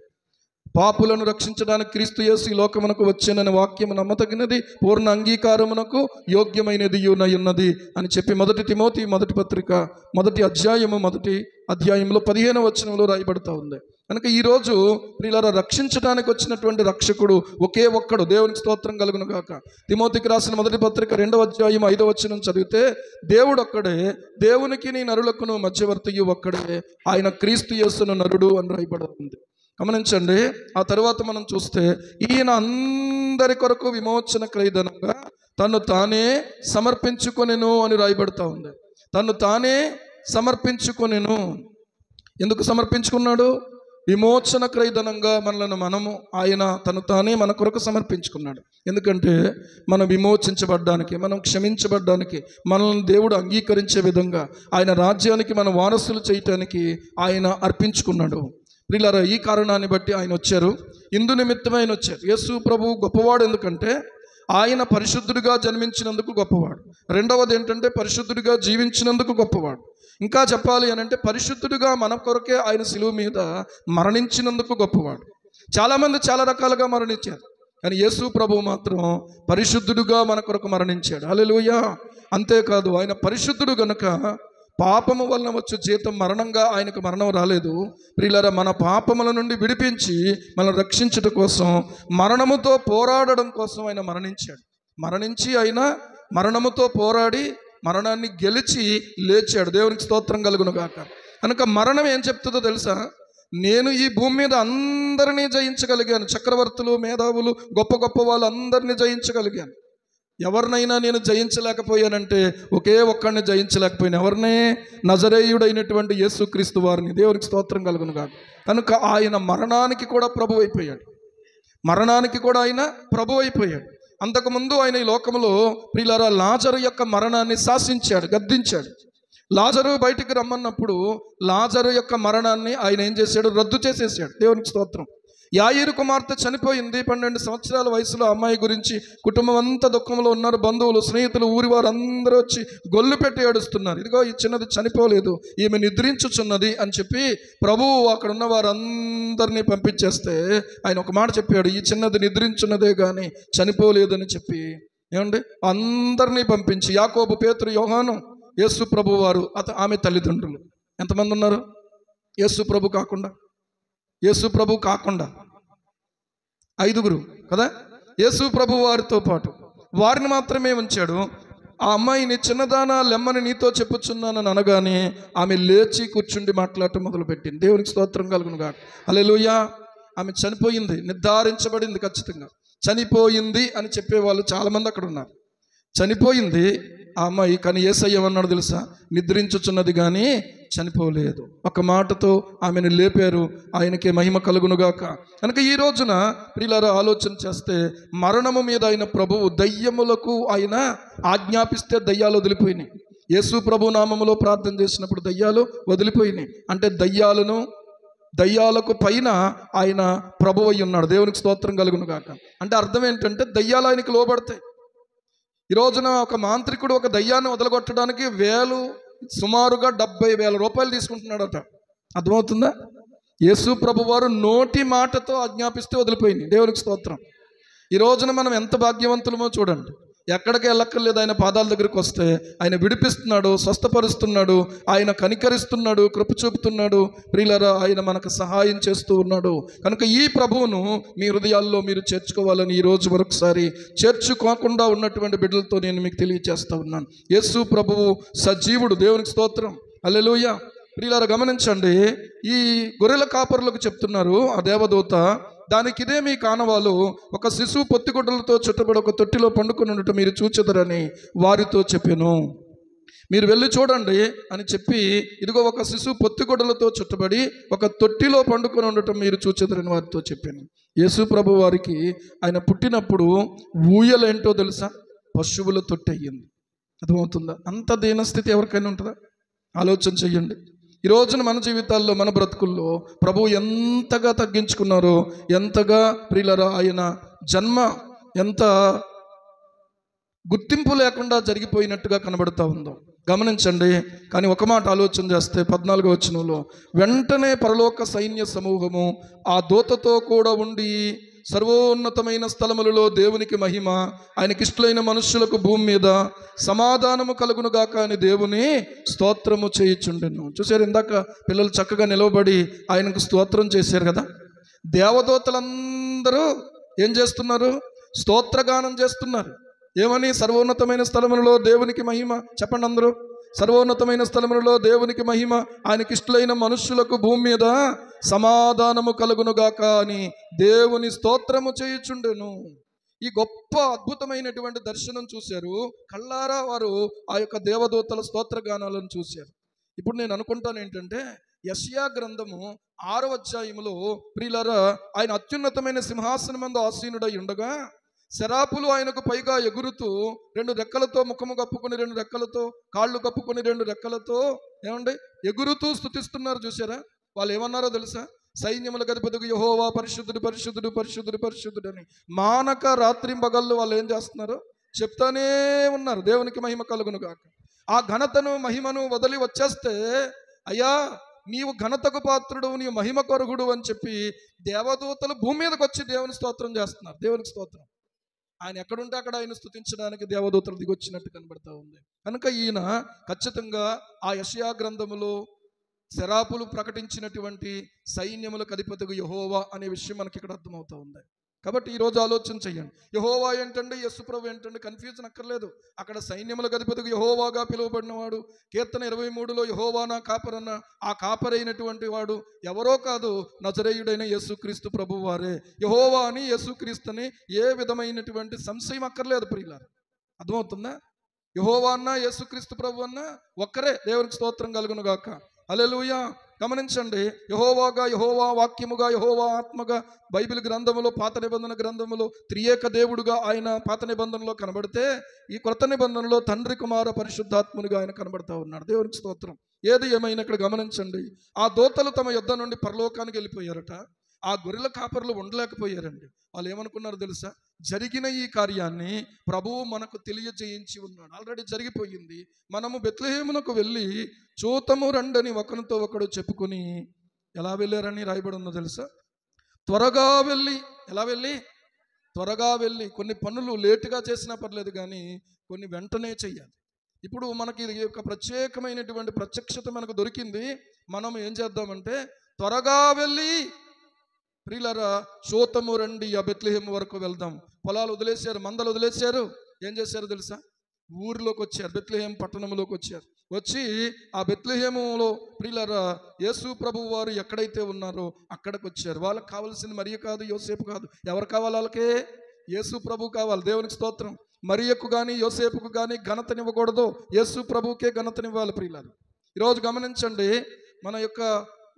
పాపులను రక్షించడానికి క్రీస్తు యేసు ఈ లోకమునకు వచ్చాననే వాక్యము నమ్మతగినది, పూర్ణ అంగీకారమునకు యోగ్యమైనది ఉన్నది అని చెప్పి 1 తిమోతి 1 పత్రిక 1 అధ్యాయము 1 అధ్యాయంలో 15వ వచనంలో రాయబడతా ఉంది. కనుక ఈరోజు ప్రియులారా రక్షించడానికి వచ్చినటువంటి రక్షకుడు ఒకే ఒక్కడు. దేవునికి స్తోత్రం కలుగును గాక. తిమోతికి రాసిన మొదటి పత్రిక 2వ అధ్యాయం 5వ వచనం చదివితే దేవుడు ఒక్కడే, దేవునికి నీ నరులకును మధ్యవర్తియు ఒక్కడే, ఆయన క్రీస్తు యేసును నరుడు అని రాయబడింది. గమనించండి. ఆ తర్వాత మనం చూస్తే ఈయన అందరి కొరకు విమోచన క్రయధనంగా తను తానే సమర్పించుకొనెను అని రాయబడతా ఉంది. తను తానే సమర్పించుకొనెను. ఎందుకు సమర్పించుకున్నాడు? విమోచన క్రయధనంగా మనము ఆయన తను తానే మన కొరకు సమర్పించుకున్నాడు. ఎందుకంటే మనం విమోచించబడ్డానికి, మనం క్షమించబడ్డానికి, మనల్ని దేవుడు అంగీకరించే విధంగా ఆయన రాజ్యానికి మన వారసులు చేయటానికి ఆయన అర్పించుకున్నాడు. ప్రియులారా, ఈ కారణాన్ని బట్టి ఆయన వచ్చారు. ఇందు నిమిత్తమే ఆయన వచ్చారు. యేసు ప్రభు గొప్పవాడు. ఎందుకంటే ఆయన పరిశుద్ధుడిగా జన్మించినందుకు గొప్పవాడు. రెండవది ఏంటంటే పరిశుద్ధుడిగా జీవించినందుకు గొప్పవాడు. ఇంకా చెప్పాలి అని అంటే పరిశుద్ధుడిగా మన కొరకే ఆయన శిలువ మీద మరణించినందుకు గొప్పవాడు. చాలామంది చాలా రకాలుగా మరణించారు, కానీ యేసు ప్రభు మాత్రం పరిశుద్ధుడిగా మన కొరకు మరణించాడు. హల్లెలూయా. అంతేకాదు, ఆయన పరిశుద్ధుడు గనుక పాపము వలన వచ్చు జీతం మరణంగా ఆయనకు మరణం రాలేదు. ప్రియులారా, మన పాపముల నుండి విడిపించి మనల్ని రక్షించడం కోసం, మరణముతో పోరాడడం కోసం ఆయన మరణించాడు. మరణించి ఆయన మరణముతో పోరాడి మరణాన్ని గెలిచి లేచాడు. దేవునికి స్తోత్రం కలుగును గాక. కనుక మరణం ఏం చెప్తుందో తెలుసా? నేను ఈ భూమి మీద అందరినీ జయించగలిగాను. చక్రవర్తులు, మేధావులు, గొప్ప గొప్ప వాళ్ళు అందరినీ జయించగలిగాను. ఎవరినైనా నేను జయించలేకపోయానంటే ఒకే ఒక్కడిని జయించలేకపోయాను. ఎవరినే? నజరేయుడైనటువంటి యేసుక్రీస్తు వారిని. దేవునికి స్తోత్రం కలుగును గాక. కనుక ఆయన మరణానికి కూడా ప్రభు అయిపోయాడు. మరణానికి కూడా ఆయన ప్రభు అయిపోయాడు. అంతకుముందు ఆయన ఈ లోకంలో ప్రియులారా లాజరు యొక్క మరణాన్ని శాసించాడు, గద్దించాడు. లాజరు బయటికి రమ్మన్నప్పుడు లాజరు యొక్క మరణాన్ని ఆయన ఏం చేశాడు? రద్దు చేసేసాడు. దేవునికి స్తోత్రం. యాయీరు కుమార్తె చనిపోయింది. 12 సంవత్సరాల వయసులో అమ్మాయి గురించి కుటుంబం అంతా దుఃఖంలో ఉన్నారు. బంధువులు, స్నేహితులు, ఊరి వారు అందరూ వచ్చి గొల్లు పెట్టి ఏడుస్తున్నారు. ఇదిగో ఈ చిన్నది చనిపోలేదు, ఈమె నిద్రించుచున్నది అని చెప్పి ప్రభువు అక్కడ ఉన్న వారందరినీ పంపించేస్తే ఆయన ఒక మాట చెప్పాడు, ఈ చిన్నది నిద్రించున్నదే కానీ చనిపోలేదని చెప్పి. ఏమండి? అందరినీ పంపించి యాకోబు, పేతురు, యోహాను, యేసు ప్రభు వారు, ఆమె తల్లిదండ్రులు ఎంతమంది ఉన్నారు? యేసు ప్రభు కాకుండా 5గురు కదా. యేసు ప్రభు వారితో పాటు వారిని మాత్రమే ఉంచాడు. ఆ అమ్మాయిని చిన్నదానా లెమ్మని నీతో చెప్పుచున్నానని అనగానే ఆమె లేచి కూర్చుండి మాట్లాడటం మొదలుపెట్టింది. దేవునికి స్తోత్రం కలుగును గాక. హల్లెలూయా. ఆమె చనిపోయింది, నిర్ధారించబడింది. ఖచ్చితంగా చనిపోయింది అని చెప్పేవాళ్ళు చాలామంది అక్కడ ఉన్నారు. చనిపోయింది ఆ అమ్మాయి, కానీ యేసయ్య ఏమన్నాడు తెలుసా? నిద్రించుచున్నది కానీ చనిపోలేదు. ఒక మాటతో ఆమెను లేపారు. ఆయనకే మహిమ కలుగునుగాక. కనుక ఈ రోజున ప్రియులారా ఆలోచన చేస్తే మరణము మీద ఆయన ప్రభువు దయ్యములకు ఆయన ఆజ్ఞాపిస్తే దయ్యాలు వదిలిపోయినాయి. యేసు ప్రభు నామములో ప్రార్థన చేసినప్పుడు దయ్యాలు వదిలిపోయినాయి. అంటే దయ్యాలకు పైన ఆయన ప్రభువు అయి ఉన్నాడు. దేవునికి స్తోత్రం కలుగునుగాక. అంటే అర్థం ఏంటంటే దయ్యాలు ఆయనకి లోబడతాయి. ఈ రోజున ఒక మాంత్రికుడు ఒక దయ్యాన్ని వదలగొట్టడానికి సుమారుగా 70,000 రూపాయలు తీసుకుంటున్నాడట. అర్థమవుతుందా? యేసు ప్రభు వారు నోటి మాటతో ఆజ్ఞాపిస్తే వదిలిపోయింది. దేవునికి స్తోత్రం. ఈ రోజున మనం ఎంత భాగ్యవంతులమో చూడండి. ఎక్కడికి వెళ్ళక్కర్లేదు, ఆయన పాదాల దగ్గరికి వస్తే ఆయన విడిపిస్తున్నాడు, స్వస్థపరుస్తున్నాడు, ఆయన కనికరిస్తున్నాడు, కృప చూపుతున్నాడు. ప్రియులారా, ఆయన మనకు సహాయం చేస్తూ ఉన్నాడు. కనుక ఈ ప్రభువును మీ హృదయాల్లో మీరు చేర్చుకోవాలని ఈ రోజు మరొకసారి చేర్చుకోకుండా ఉన్నటువంటి బిడ్డలతో నేను మీకు తెలియజేస్తూ ఉన్నాను. యేసు ప్రభువు సజీవుడు. దేవునికి స్తోత్రం. హల్లెలూయా. ప్రియులారా గమనించండి, ఈ గొర్రెల కాపరులకు చెప్తున్నారు ఆ దేవదూత, దానికి ఇదే మీ కానవాలు, ఒక శిశువు పొత్తిగుడ్డలతో చుట్టబడి ఒక తొట్టిలో పండుకొని ఉండటం మీరు చూచెదరని వారితో చెప్పాను. మీరు వెళ్ళి చూడండి అని చెప్పి, ఇదిగో ఒక శిశువు పొత్తిగుడ్డలతో చుట్టబడి ఒక తొట్టిలో పండుకొని ఉండటం మీరు చూచెదరని వారితో చెప్పాను. యేసు ప్రభు వారికి ఆయన పుట్టినప్పుడు ఊయలేంటో తెలుసా? పశువుల తొట్టి అయ్యింది. అర్థమవుతుందా? అంత దీనస్థితి ఎవరికైనా ఉంటుందా? ఆలోచన చెయ్యండి. ఈ రోజున మన జీవితాల్లో, మన బ్రతుకుల్లో ప్రభువు ఎంతగా తగ్గించుకున్నారో, ఎంతగా ప్రియులారా ఆయన జన్మ ఎంత గుర్తింపు లేకుండా జరిగిపోయినట్టుగా కనబడుతూ ఉందో గమనించండి. కానీ ఒక మాట ఆలోచన చేస్తే 14వ వచనంలో, వెంటనే పరలోక సైన్య సమూహము ఆ దూతతో కూడా ఉండి సర్వోన్నతమైన స్థలములలో దేవునికి మహిమ, ఆయనకిష్టులైన మనుష్యులకు భూమి మీద సమాధానము కలుగును గాక అని దేవుని స్తోత్రము చేయుచుండెను. చూసారు, ఇందాక పిల్లలు చక్కగా నిలవబడి ఆయనకు స్తోత్రం చేశారు కదా. దేవదూతలందరూ ఏం చేస్తున్నారు? స్తోత్రగానం చేస్తున్నారు. ఏమని? సర్వోన్నతమైన స్థలములలో దేవునికి మహిమ. చెప్పండి అందరూ, సర్వోన్నతమైన స్థలములలో దేవునికి మహిమ, ఆయనకిష్టులైన మనుష్యులకు భూమి మీద సమాధానము కలుగునుగాక అని దేవుని స్తోత్రము చేయుచుండెను. ఈ గొప్ప అద్భుతమైనటువంటి దర్శనం చూశారు. కళ్ళారా వారు ఆ యొక్క దేవదూతల స్తోత్రగానాలను చూశారు. ఇప్పుడు నేను అనుకుంటాను ఏంటంటే, యెషయా గ్రంథము 6వ అధ్యాయములో ప్రియులారా, ఆయన అత్యున్నతమైన సింహాసనం మందు ఆసీనుడై ఉండగా శరాపులు ఆయనకు పైగా ఎగురుతూ 2 రెక్కలతో ముఖము కప్పుకొని 2 రెక్కలతో కాళ్ళు కప్పుకొని 2 రెక్కలతో ఏమండి ఎగురుతూ స్తుతిస్తున్నారు. చూసారా? వాళ్ళు ఏమన్నారో తెలుసా? సైన్యములకు అధిపతియగు యెహోవా పరిశుద్ధుడు పరిశుద్ధుడు పరిశుద్ధుడు పరిశుద్ధుడు అని మానక రాత్రింబగళ్ళు వాళ్ళు ఏం చేస్తున్నారు? చెప్తానే ఉన్నారు, దేవునికి మహిమ కలుగును గాక. ఆ ఘనతను మహిమను వదిలి వచ్చేస్తే, అయ్యా నీవు ఘనతకు పాత్రుడు, నీవు మహిమ కొరుగుడు అని చెప్పి దేవదూతలు భూమి మీదకి వచ్చి దేవుని స్తోత్రం చేస్తున్నారు. దేవునికి స్తోత్రం. ఆయన ఎక్కడుంటే అక్కడ ఆయన స్తుతించడానికి దేవదూతలు దిగొచ్చినట్టు కనబడతా ఉంది. కనుక ఈయన ఖచ్చితంగా ఆ యెషయా గ్రంథములో శరాపులు ప్రకటించినటువంటి సైన్యములకు అధిపతియగు యెహోవా అనే విషయం మనకి ఇక్కడ అర్థమవుతా ఉంది. కాబట్టి ఈరోజు ఆలోచన చెయ్యండి. యెహోవా ఏంటండి, యేసు ప్రభు ఏంటండి? కన్ఫ్యూజన్ అక్కర్లేదు. అక్కడ సైన్యములకు అధిపతియగు యెహోవాగా పిలువబడినవాడు. కీర్తన 23లో యెహోవా నా కాపరన్న, ఆ కాపరైనటువంటి వాడు ఎవరో కాదు, నజరేయుడైన యేసుక్రీస్తు ప్రభు వారే. యెహోవా అని యేసుక్రీస్తుని ఏ విధమైనటువంటి సంశయం అక్కర్లేదు ప్రియులారా. అర్థమవుతుందా? యెహోవా అన్న యేసుక్రీస్తు ప్రభు అన్న ఒక్కరే. దేవునికి స్తోత్రం కలుగును గాక. హల్లెలూయా. గమనించండి, యెహోవాగా, యెహోవా వాక్యముగా, యెహోవా ఆత్మగా బైబిల్ గ్రంథములో పాత నిబంధన గ్రంథములో త్రియేక దేవుడుగా ఆయన పాత నిబంధనలో కనబడితే, ఈ కొత్త నిబంధనలో తండ్రి కుమార పరిశుద్ధాత్మునిగా ఆయన కనబడతా ఉన్నాడు. దేవునికి స్తోత్రం. ఏది ఏమైనా ఇక్కడ గమనించండి, ఆ దూతలు తమ యుద్ధ నుండి పరలోకానికి వెళ్ళిపోయారట. ఆ గొర్రెల కాపరులు ఉండలేకపోయారండి. వాళ్ళు ఏమనుకున్నారు తెలుసా? జరిగిన ఈ కార్యాన్ని ప్రభువు మనకు తెలియజేయించి ఉన్నాడు. ఆల్రెడీ జరిగిపోయింది. మనము బెత్లెహేమునకు వెళ్ళి చూతము రండని ఒకరితో ఒకడు చెప్పుకొని ఎలా వెళ్ళారని రాయబడి ఉందో తెలుసా? త్వరగా వెళ్ళి. ఎలా వెళ్ళి? త్వరగా వెళ్ళి. కొన్ని పనులు లేటుగా చేసినా పర్లేదు, కానీ కొన్ని వెంటనే చెయ్యాలి. ఇప్పుడు మనకి ఇది ఒక ప్రత్యేకమైనటువంటి ప్రత్యక్షత మనకు దొరికింది. మనం ఏం చేద్దామంటే త్వరగా వెళ్ళి ప్రియులారా చూతము రండి, ఆ బెత్లెహేము వరకు వెళ్దాం. పొలాలు వదిలేశారు, మందలు వదిలేశారు. ఏం చేశారు తెలుసా? ఊరిలోకి వచ్చారు, బెత్లెహేము పట్టణంలోకి వచ్చారు. వచ్చి ఆ బెత్లెహేములో ప్రియులారా యేసు ప్రభు వారు ఎక్కడైతే ఉన్నారో అక్కడికి వచ్చారు. వాళ్ళకి కావాల్సింది మరియ కాదు, యోసేపు కాదు. ఎవరు కావాలి? వాళ్ళకే యేసు ప్రభు కావాలి. దేవునికి స్తోత్రం. మరియకు కానీ యోసేపుకు కానీ ఘనతనివ్వకూడదు, యేసు ప్రభుకే ఘనతనివ్వాలి. ప్రియులారా ఈరోజు గమనించండి, మన యొక్క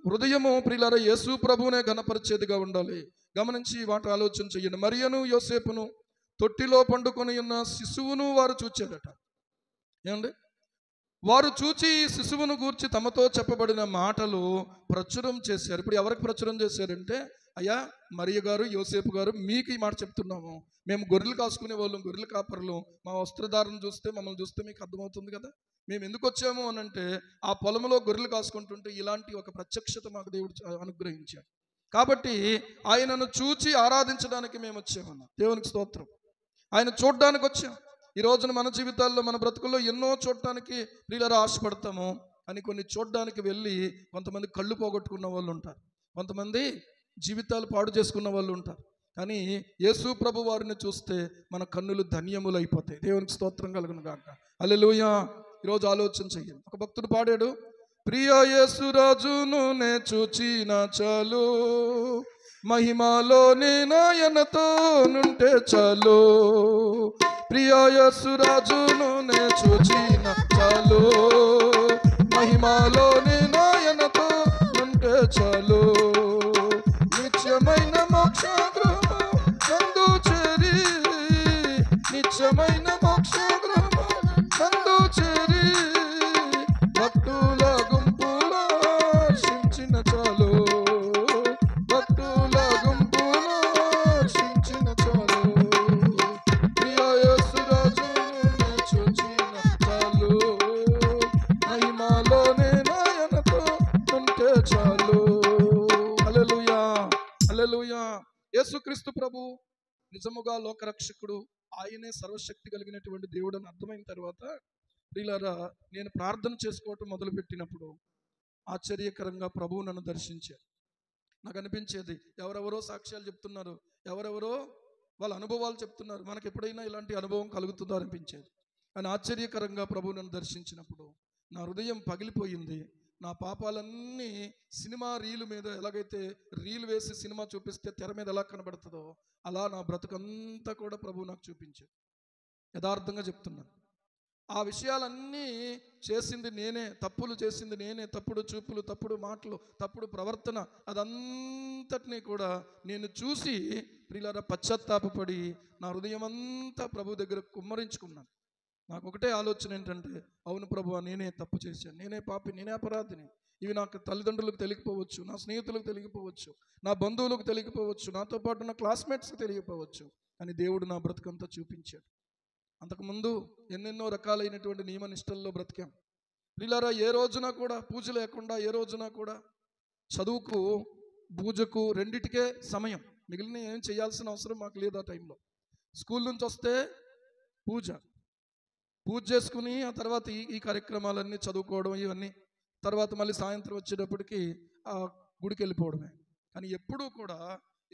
హృదయము ప్రియులారా యేసు ప్రభువునే ఘనపరిచేదిగా ఉండాలి. గమనించి వాటి ఆలోచన చెయ్యండి. మరియను యోసేపును తొట్టిలో పండుకొని ఉన్న శిశువును వారు చూచారట. ఏమండి? వారు చూచి శిశువును గూర్చి తమతో చెప్పబడిన మాటలు ప్రచురం చేశారు. ఇప్పుడు ఎవరికి ప్రచురం చేశారంటే, అయ్యా మరియ గారు, యోసేపు గారు, మీకు ఈ మాట చెప్తున్నాము. మేము గొర్రెలు కాసుకునే వాళ్ళం, గొర్రెలు కాపరులు. మా వస్త్రధారణ చూస్తే, మమ్మల్ని చూస్తే మీకు అర్థమవుతుంది కదా మేము ఎందుకు వచ్చాము అని అంటే, ఆ పొలంలో గొర్రెలు కాసుకుంటుంటే ఇలాంటి ఒక ప్రత్యక్షత మాకు దేవుడు అనుగ్రహించాడు. కాబట్టి ఆయనను చూచి ఆరాధించడానికి మేము వచ్చామన్నా. దేవునికి స్తోత్రం. ఆయన చూడడానికి వచ్చాం. ఈ రోజున మన జీవితాల్లో, మన బ్రతుకుల్లో ఎన్నో చూడటానికి ప్రియులారా ఆశపడతాము. అని కొన్ని చూడడానికి వెళ్ళి కొంతమంది కళ్ళు పోగొట్టుకున్న వాళ్ళు ఉంటారు, కొంతమంది జీవితాలు పాడు చేసుకున్న వాళ్ళు ఉంటారు. కానీ యేసు ప్రభు వారిని చూస్తే మన కన్నులు ధన్యములైపోతాయి. దేవునికి స్తోత్రం కలుగును గాక. హల్లెలూయా. ఈరోజు ఆలోచన చెయ్యండి. ఒక భక్తుడు పాడాడు, ప్రియ యేసు రాజును నే చూచిన చాలు, మహిమలో నాయనతో నుంటే చాలు. ప్రియ యేసు రాజును నే చూచిన చాలు, మహిమలో నాయనతో నుంటే చాలు. నిత్యమైన మోక్షగ్రహము నందు చేరి, నిత్యమైన మోక్షగ్రహము నందు చేరి, భక్తుల గుంపులో హర్షించిన చాలు, భక్తుల గుంపులో హర్షించిన చాలు. ప్రియ యేసు రాజును చూచిన చాలు, మహిమలోనే నాయనతో ఉంటే చాలు. హల్లెలూయా, హల్లెలూయా. యేసుక్రీస్తు ప్రభు నిజముగా లోకరక్షకుడు, ఆయనే సర్వశక్తి కలిగినటువంటి దేవుడు అని అర్థమైన తర్వాత ప్రియులారా, నేను ప్రార్థన చేసుకోవటం మొదలుపెట్టినప్పుడు ఆశ్చర్యకరంగా ప్రభువు నన్ను దర్శించారు. నాకు అనిపించేది, ఎవరెవరో సాక్ష్యాలు చెప్తున్నారు, ఎవరెవరో వాళ్ళ అనుభవాలు చెప్తున్నారు, మనకు ఎప్పుడైనా ఇలాంటి అనుభవం కలుగుతుందో అనిపించేది. కానీ ఆశ్చర్యకరంగా ప్రభువు నన్ను దర్శించినప్పుడు నా హృదయం పగిలిపోయింది. నా పాపాలన్నీ సినిమా రీలు మీద ఎలాగైతే రీలు వేసి సినిమా చూపిస్తే తెర మీద ఎలా కనబడుతుందో అలా నా బ్రతుకంతా కూడా ప్రభువు నాకు చూపించాడు. యథార్థంగా చెప్తున్నాను. ఆ విషయాలన్నీ చేసింది నేనే, తప్పులు చేసింది నేనే, తప్పుడు చూపులు, తప్పుడు మాటలు, తప్పుడు ప్రవర్తన, అదంతటినీ కూడా నేను చూసి ప్రియులారా పశ్చాత్తాపపడి నా హృదయం అంతా ప్రభు దగ్గర కుమ్మరించుకున్నాను. నాకు ఒకటే ఆలోచన ఏంటంటే, అవును ప్రభువా, నేనే తప్పు చేశాను, నేనే పాపి, నేనే అపరాధిని. ఇవి నాకు తల్లిదండ్రులకు తెలియకపోవచ్చు, నా స్నేహితులకు తెలియకపోవచ్చు, నా బంధువులకు తెలియకపోవచ్చు, నాతో పాటు నా క్లాస్మేట్స్కి తెలియకపోవచ్చు, అని దేవుడు నా బ్రతుకంతా చూపించాడు. అంతకుముందు ఎన్నెన్నో రకాలైనటువంటి నియమ నిష్టల్లో బ్రతికాం. ప్రియులారా, ఏ రోజున కూడా పూజ లేకుండా, ఏ రోజున కూడా చదువుకు పూజకు రెండిటికే సమయం, మిగిలిన ఏం చేయాల్సిన అవసరం మాకు లేదు. ఆ టైంలో స్కూల్ నుంచి వస్తే పూజ చేసుకుని ఆ తర్వాత ఈ కార్యక్రమాలన్నీ చదువుకోవడం, ఇవన్నీ తర్వాత మళ్ళీ సాయంత్రం వచ్చేటప్పటికి ఆ గుడికి వెళ్ళిపోవడమే. కానీ ఎప్పుడూ కూడా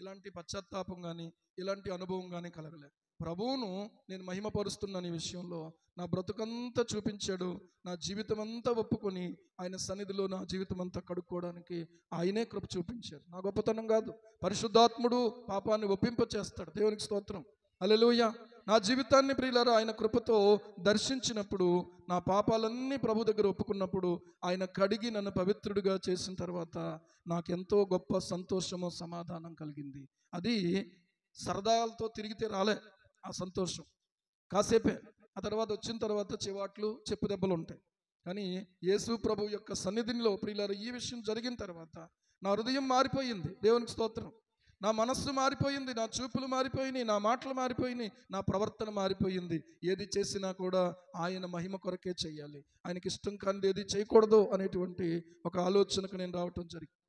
ఇలాంటి పశ్చాత్తాపం కానీ ఇలాంటి అనుభవం కానీ కలగలేదు. ప్రభువును నేను మహిమపరుస్తున్నాను. ఈ విషయంలో నా బ్రతుకంతా చూపించాడు. నా జీవితం అంతా ఒప్పుకొని ఆయన సన్నిధిలో నా జీవితం అంతా కడుక్కోవడానికి ఆయనే కృప చూపించాడు. నా గొప్పతనం కాదు, పరిశుద్ధాత్ముడు పాపాన్ని ఒప్పింప చేస్తాడు. దేవునికి స్తోత్రం, హల్లెలూయా. నా జీవితాన్ని ప్రియులారా ఆయన కృపతో దర్శించినప్పుడు, నా పాపాలన్నీ ప్రభు దగ్గర ఒప్పుకున్నప్పుడు, ఆయన కడిగి నన్ను పవిత్రుడిగా చేసిన తర్వాత నాకెంతో గొప్ప సంతోషము, సమాధానం కలిగింది. అది సరదాలతో తిరిగితే రాలే ఆ సంతోషం, కాసేపే. ఆ తర్వాత వచ్చిన తర్వాత చివాట్లు, చెప్పు దెబ్బలు ఉంటాయి. కానీ యేసు ప్రభు యొక్క సన్నిధిలో ప్రియులారా ఈ విషయం జరిగిన తర్వాత నా హృదయం మారిపోయింది. దేవునికి స్తోత్రం. నా మనస్సు మారిపోయింది, నా చూపులు మారిపోయినాయి, నా మాటలు మారిపోయినాయి, నా ప్రవర్తన మారిపోయింది. ఏది చేసినా కూడా ఆయన మహిమ కొరకే చేయాలి, ఆయనకి ఇష్టం కానిది ఏది చేయకూడదు అనేటువంటి ఒక ఆలోచనకు నేను రావటం జరిగింది.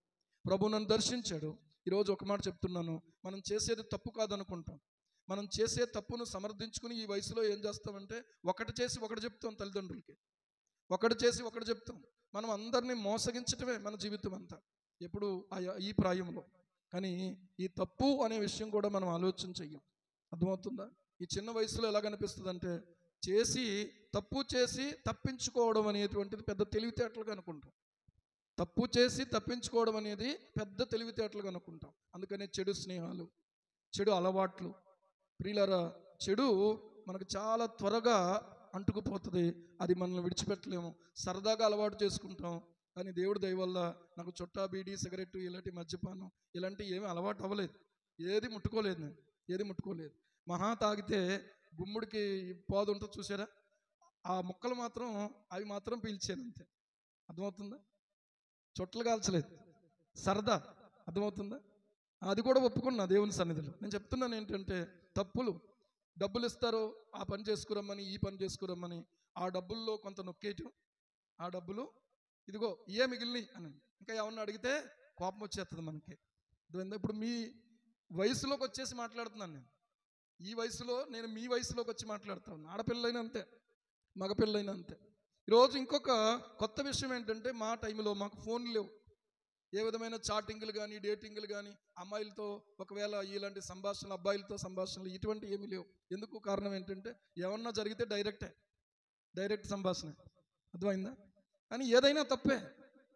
ప్రభు నన్ను దర్శించాడు. ఈరోజు ఒక మాట చెప్తున్నాను, మనం చేసేది తప్పు కాదనుకుంటాం. మనం చేసే తప్పును సమర్థించుకుని ఈ వయసులో ఏం చేస్తామంటే, ఒకటి చేసి ఒకటి చెప్తాం తల్లిదండ్రులకి, ఒకటి చేసి ఒకటి చెప్తాం. మనం అందరినీ మోసగించటమే మన జీవితం అంతా ఎప్పుడు ఈ ప్రాయంలో. కానీ ఈ తప్పు అనే విషయం కూడా మనం ఆలోచన చెయ్యం. అర్థమవుతుందా? ఈ చిన్న వయసులో ఎలాగనిపిస్తుంది అంటే, తప్పు చేసి తప్పించుకోవడం అనేటువంటిది పెద్ద తెలివితేటలుగా అనుకుంటాం. తప్పు చేసి తప్పించుకోవడం అనేది పెద్ద తెలివితేటలుగా అనుకుంటాం. అందుకనే చెడు స్నేహాలు, చెడు అలవాట్లు, ప్రియులారా చెడు మనకు చాలా త్వరగా అంటుకుపోతుంది. అది మనల్ని విడిచిపెట్టలేము. సరదాగా అలవాటు చేసుకుంటాం. కానీ దేవుడి దయ వల్ల నాకు చుట్టా, బీడీ, సిగరెట్టు, ఇలాంటి మద్యపానం ఇలాంటివి ఏమీ అలవాటు అవ్వలేదు. ఏది ముట్టుకోలేదు నేను, ఏది ముట్టుకోలేదు. మహా తాగితే గుమ్ముడికి పాదు ఉంటుంది చూసారా, ఆ ముక్కలు మాత్రం అవి మాత్రం పీల్చాను అంతే. అర్థమవుతుందా? చుట్టలు కాల్చలేదు, సరదా. అర్థమవుతుందా? అది కూడా ఒప్పుకున్నా దేవుని సన్నిధిలో. నేను చెప్తున్నాను ఏంటంటే, తప్పులు, డబ్బులు ఇస్తారు ఆ పని చేసుకురమ్మని, ఈ పని చేసుకురమ్మని, ఆ డబ్బుల్లో కొంత నొక్కేయటం, ఆ డబ్బులు ఇదిగో ఏ మిగిలినవి అని ఇంకా ఏమన్నా అడిగితే కోపం వచ్చేస్తుంది మనకి. ఇప్పుడు మీ వయసులోకి వచ్చేసి మాట్లాడుతున్నాను నేను. ఈ వయసులో నేను మీ వయసులోకి వచ్చి మాట్లాడుతాను. ఆడపిల్లైనా అంతే, మగపిల్లైనా అంతే. ఈరోజు ఇంకొక కొత్త విషయం ఏంటంటే, మా టైంలో మాకు ఫోన్లు లేవు. ఏ విధమైన చాటింగ్లు కానీ, డేటింగ్లు కానీ, అమ్మాయిలతో ఒకవేళ ఇలాంటి సంభాషణలు, అబ్బాయిలతో సంభాషణలు ఇటువంటి ఏమీ లేవు. ఎందుకు? కారణం ఏంటంటే, ఏమన్నా జరిగితే డైరెక్ట్ సంభాషణ. అర్థమైందా? కానీ ఏదైనా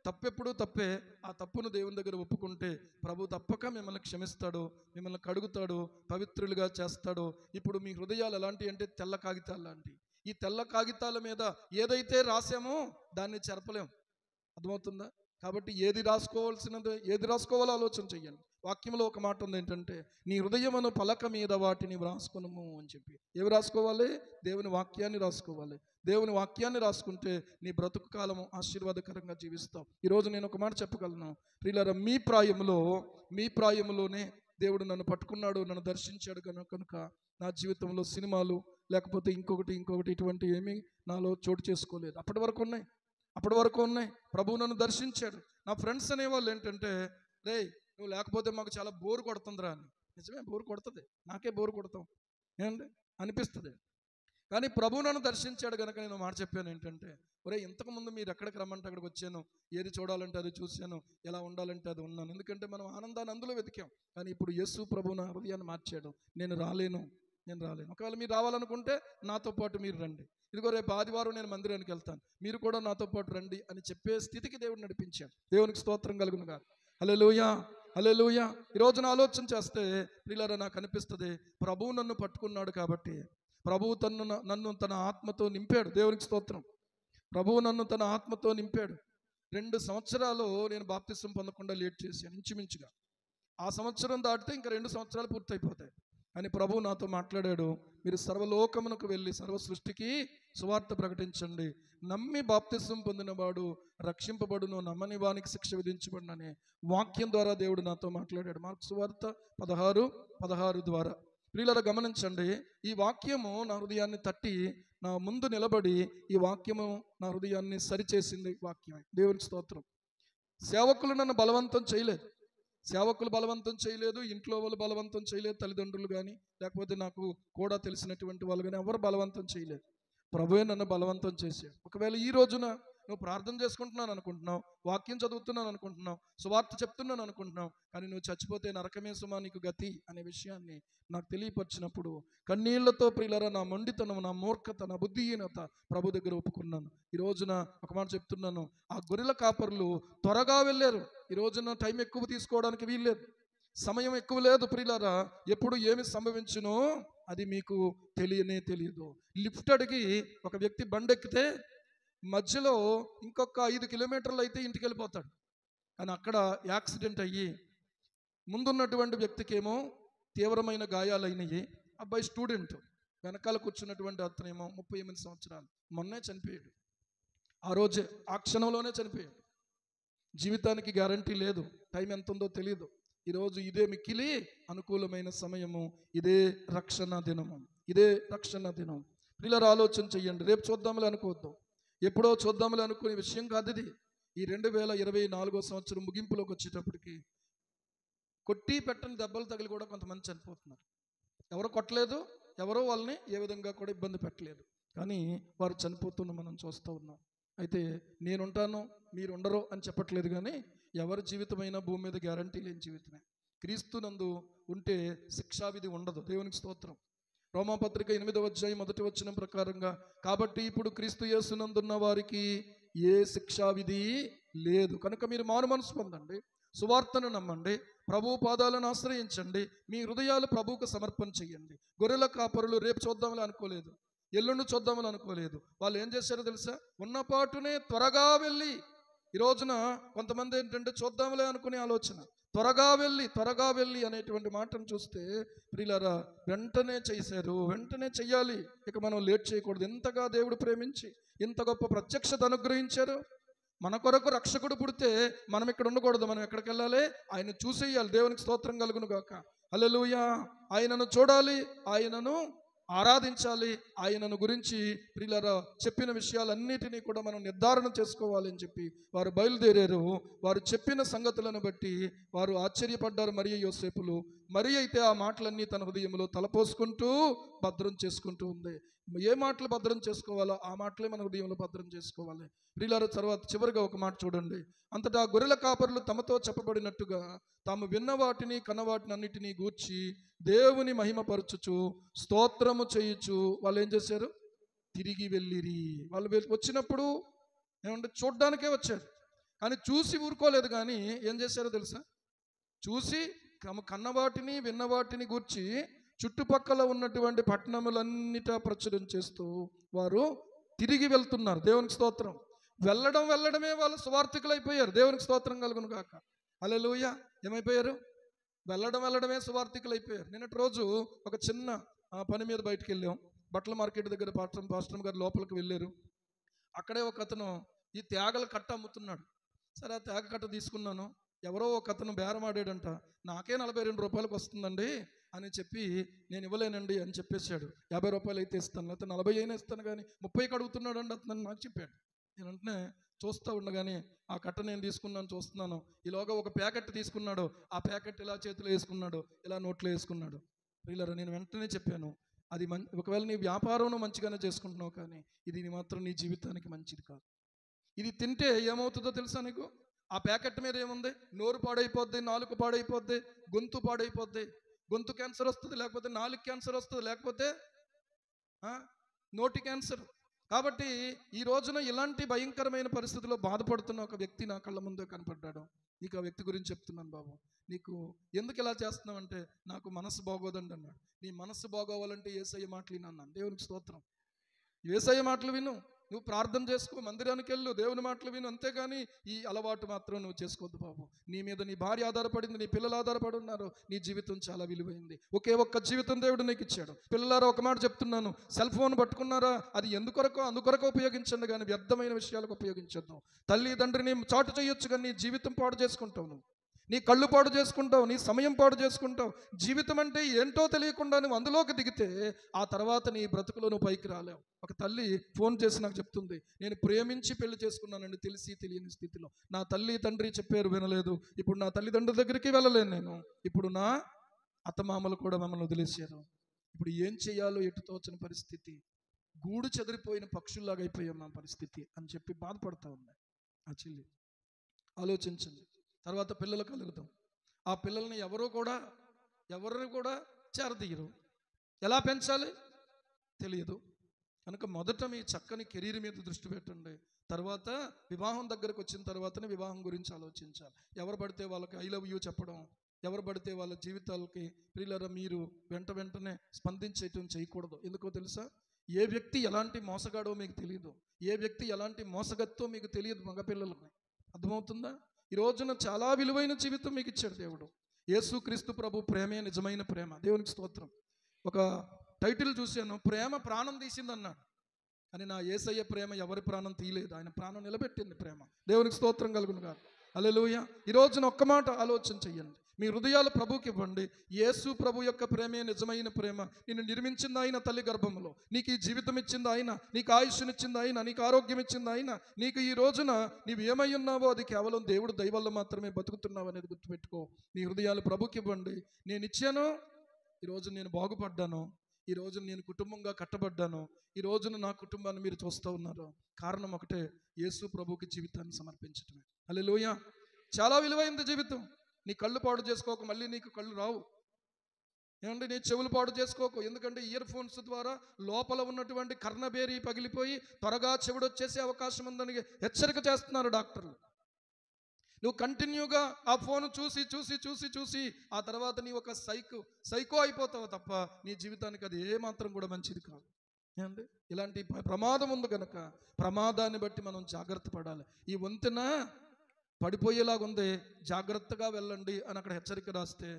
తప్పెప్పుడు తప్పే. ఆ తప్పును దేవుని దగ్గర ఒప్పుకుంటే ప్రభు తప్పక మిమ్మల్ని క్షమిస్తాడు, మిమ్మల్ని కడుగుతాడు, పవిత్రులుగా చేస్తాడు. ఇప్పుడు మీ హృదయాలు ఎలాంటివి అంటే తెల్ల కాగితాలు లాంటివి. ఈ తెల్ల కాగితాల మీద ఏదైతే రాసామో దాన్ని చెరపలేం. అర్థమవుతుందా? కాబట్టి ఏది రాసుకోవాలో ఆలోచన చెయ్యండి. వాక్యంలో ఒక మాట ఉంది ఏంటంటే, నీ హృదయమును పలక మీద వాటిని వ్రాసుకొనుము అని చెప్పి. ఏవి రాసుకోవాలి? దేవుని వాక్యాన్ని రాసుకోవాలి. దేవుని వాక్యాన్ని రాసుకుంటే నీ బ్రతుకు కాలము ఆశీర్వాదకరంగా జీవిస్తావు. ఈరోజు నేను ఒక మాట చెప్పగలను ప్రియులారా, మీ ప్రాయములోనే దేవుడు నన్ను పట్టుకున్నాడు, నన్ను దర్శించాడు కనుక నా జీవితంలో సినిమాలు లేకపోతే ఇంకొకటి ఇటువంటి ఏమీ నాలో చోటు చేసుకోలేదు. అప్పటి వరకు ఉన్నాయి. ప్రభువు నన్ను దర్శించాడు. నా ఫ్రెండ్స్ అనేవాళ్ళు ఏంటంటే, రే నువ్వు లేకపోతే మాకు చాలా బోరు కొడుతుందిరా అని. నిజమే, బోరు కొడుతుంది. నాకే బోరు కొడతాం ఏమండి అనిపిస్తుంది. కానీ ప్రభు నన్ను దర్శించాడు కనుక నేను మాట చెప్పాను ఏంటంటే, ఒరే ఇంతకుముందు మీరు ఎక్కడికి రమ్మంటే అక్కడికి వచ్చాను, ఏది చూడాలంటే అది చూశాను, ఎలా ఉండాలంటే అది ఉన్నాను. ఎందుకంటే మనం ఆనందాన్ని అందులో వెతికాం. కానీ ఇప్పుడు యేసు ప్రభు నా హృదయాన్ని మార్చాడు. నేను రాలేను. ఒకవేళ మీరు రావాలనుకుంటే నాతో పాటు మీరు రండి. ఇదిగో రేపు ఆదివారం నేను మందిరానికి వెళ్తాను, మీరు కూడా నాతో పాటు రండి అని చెప్పే స్థితికి దేవుడు నడిపించాడు. దేవునికి స్తోత్రం కలుగునుగా. హల్లెలూయా, హల్లెలూయా. ఈ రోజున ఆలోచన చేస్తే ప్రియులారా నాకు అనిపిస్తుంది, ప్రభువు నన్ను పట్టుకున్నాడు కాబట్టి, ప్రభువు నన్ను తన ఆత్మతో నింపాడు. దేవునికి స్తోత్రం. ప్రభువు నన్ను తన ఆత్మతో నింపాడు. 2 సంవత్సరాలు నేను బాప్తిసం పొందకుండా లేట్ చేశాను ఇంచుమించుగా. ఆ సంవత్సరం దాటితే ఇంకా 2 సంవత్సరాలు పూర్తయిపోతాయి. కానీ ప్రభువు నాతో మాట్లాడాడు, మీరు సర్వలోకమునకు వెళ్ళి సర్వ సృష్టికి సువార్త ప్రకటించండి, నమ్మి బాప్తిసం పొందినవాడు రక్షింపబడును, నమ్మని వానికి శిక్ష విధించబడును అనే వాక్యం ద్వారా దేవుడు నాతో మాట్లాడాడు. మార్కు సువార్త 16:16 ద్వారా. ప్రియులారా గమనించండి, ఈ వాక్యము నా హృదయాన్ని తట్టి నా ముందు నిలబడి ఈ వాక్యము నా హృదయాన్ని సరిచేసింది. వాక్యమే. దేవునికి స్తోత్రం. సేవకులు నన్ను బలవంతం చేయలేదు, ఇంట్లో వాళ్ళు బలవంతం చేయలేదు, తల్లిదండ్రులు కానీ లేకపోతే నాకు కూడా తెలిసినటువంటి వాళ్ళు కానీ ఎవరు బలవంతం చేయలేదు. ప్రభువే నన్ను బలవంతం చేశాడు. ఒకవేళ ఈ రోజున నువ్వు ప్రార్థన చేసుకుంటున్నాను అనుకుంటున్నావు, వాక్యం చదువుతున్నాను అనుకుంటున్నావు, సువార్త చెప్తున్నాను అనుకుంటున్నావు, కానీ నువ్వు చచ్చిపోతే నరకమే సుమా నీకు గతి అనే విషయాన్ని నాకు తెలియపరిచినప్పుడు కన్నీళ్లతో ప్రియులారా నా మొండితనం, నా మూర్ఖత, నా బుద్ధిహీనత ప్రభు దగ్గర ఒప్పుకున్నాను. ఈ రోజున ఒక మాట చెప్తున్నాను, ఆ గొర్రెల కాపరులు త్వరగా వెళ్ళారు. ఈ రోజున టైం ఎక్కువ తీసుకోవడానికి వీల్లేదు, సమయం ఎక్కువ లేదు. ప్రియులారా ఎప్పుడు ఏమి సంభవించునో అది మీకు తెలియదు. లిఫ్ట్ అడిగి ఒక వ్యక్తి బండెక్కితే మధ్యలో ఇంకొక 5 కిలోమీటర్లు అయితే ఇంటికి వెళ్ళిపోతాడు. కానీ అక్కడ యాక్సిడెంట్ అయ్యి ముందున్నటువంటి వ్యక్తికేమో తీవ్రమైన గాయాలైనవి. అబ్బాయి స్టూడెంట్, వెనకాల కూర్చున్నటువంటి అతనేమో 38 సంవత్సరాలు, మొన్నే చనిపోయాడు. ఆ రోజే, ఆ క్షణంలోనే చనిపోయాడు. జీవితానికి గ్యారంటీ లేదు, టైం ఎంత ఉందో తెలియదు. ఈరోజు ఇదే మిక్కిలి అనుకూలమైన సమయము, ఇదే రక్షణ దినం. పిల్లలు ఆలోచన చెయ్యండి. రేపు చూద్దాంలే అనుకోవద్దు, ఎప్పుడో చూద్దాంలే అనుకునే విషయం కాదు ఇది. ఈ 2024 సంవత్సరం ముగింపులోకి వచ్చేటప్పటికి కొట్టి పెట్టని దెబ్బలు తగిలి కూడా కొంతమంది చనిపోతున్నారు. ఎవరో కొట్టలేదు, ఎవరో వాళ్ళని ఏ విధంగా కూడా ఇబ్బంది పెట్టలేదు, కానీ వారు చనిపోతున్న మనం చూస్తూ ఉన్నాం. అయితే నేనుంటాను మీరు ఉండరు అని చెప్పట్లేదు, కానీ ఎవరి జీవితమైనా భూమి మీద గ్యారంటీ లేని జీవితమే. క్రీస్తునందు ఉంటే శిక్షావిధి ఉండదు. దేవునికి స్తోత్రం. రోమాపత్రిక 8వ అధ్యాయం 1వ వచనం ప్రకారంగా, కాబట్టి ఇప్పుడు క్రీస్తు యేసునందున్న వారికి ఏ శిక్షావిధి లేదు కనుక మీరు మారు మనసు పొందండి, సువార్తను నమ్మండి, ప్రభు పాదాలను ఆశ్రయించండి, మీ హృదయాలు ప్రభువుకు సమర్పణ చెయ్యండి. గొర్రెల కాపరులు రేపు చూద్దామని అనుకోలేదు, ఎల్లుండి చూద్దామని అనుకోలేదు. వాళ్ళు ఏం చేశారో తెలుసా? ఉన్నపాటునే త్వరగా వెళ్ళి, ఈ రోజున కొంతమంది ఏంటంటే చూద్దాంలే అనుకునే ఆలోచన, త్వరగా వెళ్ళి అనేటువంటి మాటను చూస్తే ప్రియులారా వెంటనే చేశారు, వెంటనే చెయ్యాలి. ఇక మనం లేట్ చేయకూడదు. ఎంతగా దేవుడు ప్రేమించి ఇంత గొప్ప ప్రత్యక్షత అనుగ్రహించారు. మన కొరకు రక్షకుడు పుడితే మనం ఇక్కడ ఉండకూడదు, మనం ఎక్కడికి వెళ్ళాలి? ఆయన చూసేయాలి. దేవునికి స్తోత్రం కలుగును గాక. హల్లెలూయా. ఆయనను చూడాలి, ఆయనను ఆరాధించాలి, ఆయనను గురించి ప్రియులారా చెప్పిన విషయాలన్నిటినీ కూడా మనం నిర్ధారణ చేసుకోవాలని చెప్పి వారు బయలుదేరారు. వారు చెప్పిన సంగతులను బట్టి వారు ఆశ్చర్యపడ్డారు మరియ యోసేపులు. మరి అయితే ఆ మాటలన్నీ తన హృదయంలో తలపోసుకుంటూ భద్రం చేసుకుంటూ ఉంది. ఏ మాటలు భద్రం చేసుకోవాలో ఆ మాటలే మన హృదయంలో భద్రం చేసుకోవాలి. ప్రియులారా తర్వాత చివరిగా ఒక మాట చూడండి. అంతటా గొర్రెల కాపరులు తమతో చెప్పబడినట్టుగా తాము విన్న వాటిని కన్నవాటిని అన్నిటినీ గూర్చి దేవుని మహిమపరచుచు స్తోత్రము చేయుచు వాళ్ళు ఏం చేశారు? తిరిగి వెళ్ళిరి. వాళ్ళు వచ్చినప్పుడు ఏమంటే చూడ్డానికే వచ్చారు, కానీ చూసి ఊరుకోలేదు. కానీ ఏం చేశారో తెలుసా? చూసి కన్నవాటిని విన్నవాటిని గూర్చి చుట్టుపక్కల ఉన్నటువంటి పట్టణములన్నిటా ప్రచురం చేస్తూ వారు తిరిగి వెళ్తున్నారు. దేవునికి స్తోత్రం. వెళ్ళడమే వాళ్ళు సువార్థికులు అయిపోయారు. దేవునికి స్తోత్రం కలుగును గాక. హల్లెలూయా. ఏమైపోయారు? వెళ్ళడమే సువార్థికులు అయిపోయారు. నిన్నటి రోజు ఒక చిన్న పని మీద బయటకు వెళ్ళాం. బట్టల మార్కెట్ దగ్గర పాస్టర్ గారు లోపలికి వెళ్ళారు. అక్కడే ఒక అతను ఈ తేగల కట్ట అమ్ముతున్నాడు. సరే ఆ తేగ కట్ట తీసుకున్నాను. ఎవరో ఒక అతను బేరమాడాడంట, నాకే 42 రూపాయలకు వస్తుందండి అని చెప్పి నేను ఇవ్వలేనండి అని చెప్పేశాడు. 50 రూపాయలు అయితే ఇస్తాను, లేకపోతే 40 అయినా ఇస్తాను, కానీ 30కి అడుగుతున్నాడు అండి అతను నాకు చెప్పాడు. నేను వెంటనే చూస్తూ ఉండగానే ఆ కట్ట నేను తీసుకున్నాను, చూస్తున్నాను. ఈలోగా ఒక ప్యాకెట్ తీసుకున్నాడు. ఆ ప్యాకెట్ ఇలా చేతిలో వేసుకున్నాడు, ఇలా నోట్లో వేసుకున్నాడు. వీళ్ళరా నేను వెంటనే చెప్పాను, అది ఒకవేళ నీ వ్యాపారం మంచిగానే చేసుకుంటున్నావు, కానీ ఇది మాత్రం నీ జీవితానికి మంచిది కాదు. ఇది తింటే ఏమవుతుందో తెలుసా నీకు? ఆ ప్యాకెట్ మీద ఏముంది? నోరు పాడైపోద్ది, నాలుక పాడైపోద్ది, గొంతు పాడైపోద్ది. గొంతు క్యాన్సర్ వస్తుంది, లేకపోతే నాలుగు క్యాన్సర్ వస్తుంది, లేకపోతే నోటి క్యాన్సర్. కాబట్టి ఈ రోజున ఇలాంటి భయంకరమైన పరిస్థితుల్లో బాధపడుతున్న ఒక వ్యక్తి నా కళ్ళ ముందే కనపడ్డాడు. నీకు ఆ వ్యక్తి గురించి చెప్తున్నాను బాబు, నీకు ఎందుకు ఇలా చేస్తున్నావు అంటే, నాకు మనసు బాగోదండి అన్నాడు. నీ మనసు బాగోవాలంటే యేసయ్య మాటలు విను అన్నాను. దేవునికి స్తోత్రం. యేసయ్య మాటలు విను, నువ్వు ప్రార్థన చేసుకో, మందిరానికి వెళ్ళు, దేవుని మాటలు విను. అంతేగాని ఈ అలవాటు మాత్రం నువ్వు చేసుకోవద్దు బాబు. నీ మీద నీ భార్య ఆధారపడింది, నీ పిల్లలు ఆధారపడి ఉన్నారు. నీ జీవితం చాలా విలువైంది. ఒకే ఒక్క జీవితం దేవుడు నీకు ఇచ్చాడు. పిల్లలారా ఒక మాట చెప్తున్నాను, సెల్ ఫోన్ పట్టుకున్నారా, అది ఎందుకొరకో అందుకొరకు ఉపయోగించండి, కానీ వ్యర్థమైన విషయాలకు ఉపయోగించొద్దు. తల్లి తండ్రిని చాటు చేయొచ్చు, కానీ నీ జీవితం పాడు చేసుకుంటావు. నువ్వు నీ కళ్ళు పాడు చేసుకుంటావు, నీ సమయం పాడు చేసుకుంటావు. జీవితం అంటే ఏంటో తెలియకుండా నువ్వు అందులోకి దిగితే ఆ తర్వాత నీ బ్రతుకులో నువ్వు పైకి రాలేవు. ఒక తల్లి ఫోన్ చేసి నాకు చెప్తుంది, నేను ప్రేమించి పెళ్లి చేసుకున్నానండి, తెలిసి తెలియని స్థితిలో. నా తల్లి తండ్రి చెప్పారు, వినలేదు. ఇప్పుడు నా తల్లిదండ్రుల దగ్గరికి వెళ్ళలేను నేను. ఇప్పుడు నా అత్తమామలు కూడా మమ్మల్ని వదిలేశారు. ఇప్పుడు ఏం చేయాలో ఎటు తోచని పరిస్థితి. గూడు చెదిరిపోయిన పక్షుల్లాగా అయిపోయాం మా పరిస్థితి అని చెప్పి బాధపడతా ఉంది ఆ చెల్లి. ఆలోచించండి. తర్వాత పిల్లలు కలుగుతాం. ఆ పిల్లల్ని ఎవరిని కూడా చేరదీయరు. ఎలా పెంచాలి తెలియదు. కనుక మొదట మీ చక్కని కెరీర్ మీద దృష్టి పెట్టండి. తర్వాత వివాహం దగ్గరకు వచ్చిన తర్వాతనే వివాహం గురించి ఆలోచించాలి. ఎవరు పడితే వాళ్ళకి ఐ లవ్ యూ చెప్పడం, ఎవరు పడితే వాళ్ళ జీవితాలకి ప్రియులరా మీరు వెంటనే స్పందించేయటం చేయకూడదు. ఎందుకో తెలుసా? ఏ వ్యక్తి ఎలాంటి మోసగాడో మీకు తెలియదు, ఏ వ్యక్తి ఎలాంటి మోసగత్తో మీకు తెలియదు. మగపిల్లలకి అర్థమవుతుందా? ఈ రోజున చాలా విలువైన జీవితం మీకు ఇచ్చాడు దేవుడు. యేసుక్రీస్తు ప్రభు ప్రేమే నిజమైన ప్రేమ. దేవునికి స్తోత్రం. ఒక టైటిల్ చూశాను, ప్రేమ ప్రాణం తీసింది అన్నాడు. కానీ నా యేసయ్య ప్రేమ ఎవరి ప్రాణం తీయలేదు, ఆయన ప్రాణం నిలబెట్టింది ప్రేమ. దేవునికి స్తోత్రం కలుగును గాక. హల్లెలూయా. ఈ రోజున ఒక్క మాట ఆలోచన చెయ్యండి. మీ హృదయాలు ప్రభుకి ఇవ్వండి. యేసు ప్రభు యొక్క ప్రేమే నిజమైన ప్రేమ. నిన్ను నిర్మించింది ఆయన తల్లి గర్భంలో, నీకు ఈ జీవితం ఇచ్చింది ఆయన, నీకు ఆయుష్నిచ్చింది ఆయన, నీకు ఆరోగ్యం ఇచ్చింది ఆయన. నీకు ఈ రోజున నీవు ఏమై ఉన్నావో అది కేవలం దేవుడు దయ వల్ల మాత్రమే బతుకుతున్నావు అనేది గుర్తుపెట్టుకో. మీ హృదయాలు ప్రభుకి ఇవ్వండి. నేను ఇచ్చాను, ఈరోజు నేను బాగుపడ్డాను, ఈ రోజు నేను కుటుంబంగా కట్టబడ్డాను, ఈ రోజున నా కుటుంబాన్ని మీరు చూస్తూ ఉన్నారు. కారణం ఒకటే, యేసు ప్రభుకి జీవితాన్ని సమర్పించటమే. హల్లెలూయా. చాలా విలువైంది జీవితం. నీ కళ్ళు పాడు చేసుకోకు, మళ్ళీ నీకు కళ్ళు రావు. ఏమంటే నీ చెవులు పాడు చేసుకోకు, ఎందుకంటే ఇయర్ ఫోన్స్ ద్వారా లోపల ఉన్నటువంటి కర్ణబేరి పగిలిపోయి త్వరగా చెవుడు వచ్చేసే అవకాశం ఉందని హెచ్చరిక చేస్తున్నారు డాక్టర్లు. నువ్వు కంటిన్యూగా ఆ ఫోన్ చూసి చూసి చూసి చూసి ఆ తర్వాత నీ ఒక సైకో అయిపోతావు తప్ప నీ జీవితానికి అది ఏమాత్రం కూడా మంచిది కాదు. ఏమండి ఇలాంటి ప్రమాదం ఉంది కనుక ప్రమాదాన్ని బట్టి మనం జాగ్రత్త పడాలి. ఈ వంతెన పడిపోయేలాగా ఉంది, జాగ్రత్తగా వెళ్ళండి అని అక్కడ హెచ్చరిక రాస్తే,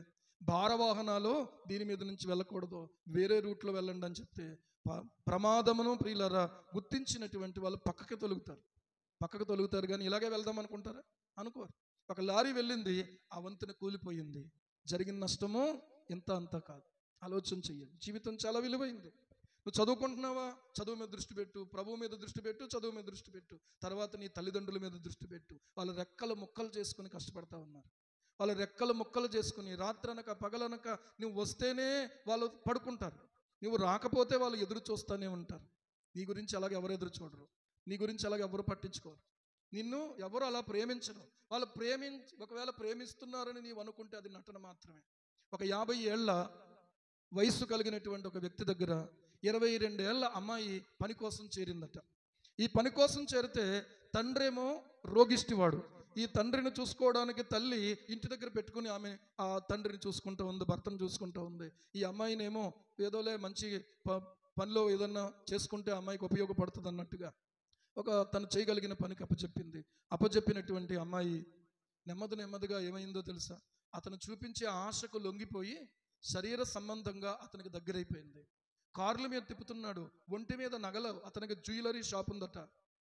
భారవాహనాలు దీని మీద నుంచి వెళ్ళకూడదు, వేరే రూట్లో వెళ్ళండి అని చెప్తే ప్రమాదమును ప్రియులరా గుర్తించినటువంటి వాళ్ళు పక్కకి తొలుగుతారు కానీ ఇలాగే వెళ్దాం అనుకుంటారా? అనుకోరు. ఒక లారీ వెళ్ళింది, ఆ వంతెన కూలిపోయింది, జరిగిన నష్టము ఇంత అంత కాదు. ఆలోచన చెయ్యండి. జీవితం చాలా విలువైంది. నువ్వు చదువుకుంటున్నావా, చదువు మీద దృష్టి పెట్టు, ప్రభువు మీద దృష్టి పెట్టు, చదువు మీద దృష్టి పెట్టు. తర్వాత నీ తల్లిదండ్రుల మీద దృష్టి పెట్టు. వాళ్ళు రెక్కలు ముక్కలు చేసుకుని కష్టపడతా ఉన్నారు. వాళ్ళు రెక్కలు ముక్కలు చేసుకుని రాత్రనక పగలనక నువ్వు వస్తేనే వాళ్ళు పడుకుంటారు, నువ్వు రాకపోతే వాళ్ళు ఎదురు చూస్తూనే ఉంటారు. నీ గురించి అలాగే ఎవరు ఎదురు చూడరు, నీ గురించి అలాగే ఎవరు పట్టించుకోరు, నిన్ను ఎవరు అలా ప్రేమించరు. వాళ్ళు ఒకవేళ ప్రేమిస్తున్నారని నీవు అనుకుంటే అది నటన మాత్రమే. ఒక 50 ఏళ్ల వయస్సు కలిగినటువంటి ఒక వ్యక్తి దగ్గర 22 ఏళ్ల అమ్మాయి పని కోసం చేరిందట. ఈ పని కోసం చేరితే తండ్రేమో రోగిష్టివాడు. ఈ తండ్రిని చూసుకోవడానికి తల్లి ఇంటి దగ్గర పెట్టుకుని ఆమె ఆ తండ్రిని చూసుకుంటూ ఉంది, భర్తను చూసుకుంటూ ఉంది. ఈ అమ్మాయినేమో ఏదోలే మంచి పనిలో ఏదన్నా చేసుకుంటే అమ్మాయికి ఉపయోగపడుతుంది అన్నట్టుగా తను చేయగలిగిన పనికి అప్పచెప్పినటువంటి అమ్మాయి నెమ్మదిగా ఏమైందో తెలుసా? అతను చూపించే ఆశకు లొంగిపోయి శరీర సంబంధంగా అతనికి దగ్గరైపోయింది. కార్ల మీద తిప్పుతున్నాడు, ఒంటి మీద నగలు, అతనికి జ్యువెలరీ షాప్ ఉందట.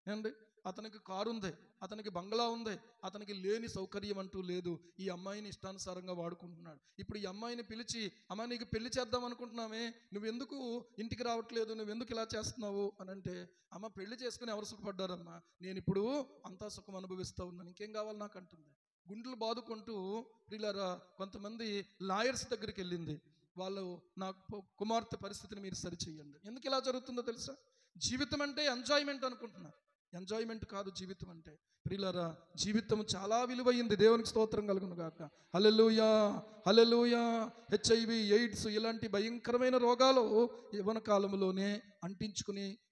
ఏమండి అతనికి కారు ఉంది, అతనికి బంగ్లా ఉంది, అతనికి లేని సౌకర్యం అంటూ లేదు. ఈ అమ్మాయిని ఇష్టానుసారంగా వాడుకుంటున్నాడు. ఇప్పుడు ఈ అమ్మాయిని పిలిచి, అమ్మ నీకు పెళ్లి చేద్దాం అనుకుంటున్నామే, నువ్వెందుకు ఇంటికి రావట్లేదు, నువ్వెందుకు ఇలా చేస్తున్నావు అని అంటే, అమ్మ పెళ్లి చేసుకుని ఎవరు సుఖపడ్డారమ్మా, నేను ఇప్పుడు అంతా సుఖం అనుభవిస్తూ ఉన్నాను, ఇంకేం కావాలి నాకు అంటుంది. గుండెలు బాదుకుంటూ ప్రియులారా కొంతమంది లాయర్స్ దగ్గరికి వెళ్ళింది. వాళ్ళు నా కుమార్తె పరిస్థితిని మీరు సరిచేయండి. ఎందుకు ఇలా జరుగుతుందో తెలుసా? జీవితం అంటే ఎంజాయ్మెంట్ అనుకుంటున్నారు. ఎంజాయ్మెంట్ కాదు జీవితం అంటే. ప్రియులారా జీవితం చాలా విలువైంది. దేవునికి స్తోత్రం కలుగును గాక. హల్లెలూయా, హల్లెలూయా. HIV, ఎయిడ్స్ ఇలాంటి భయంకరమైన రోగాలు యవ్వన కాలంలోనే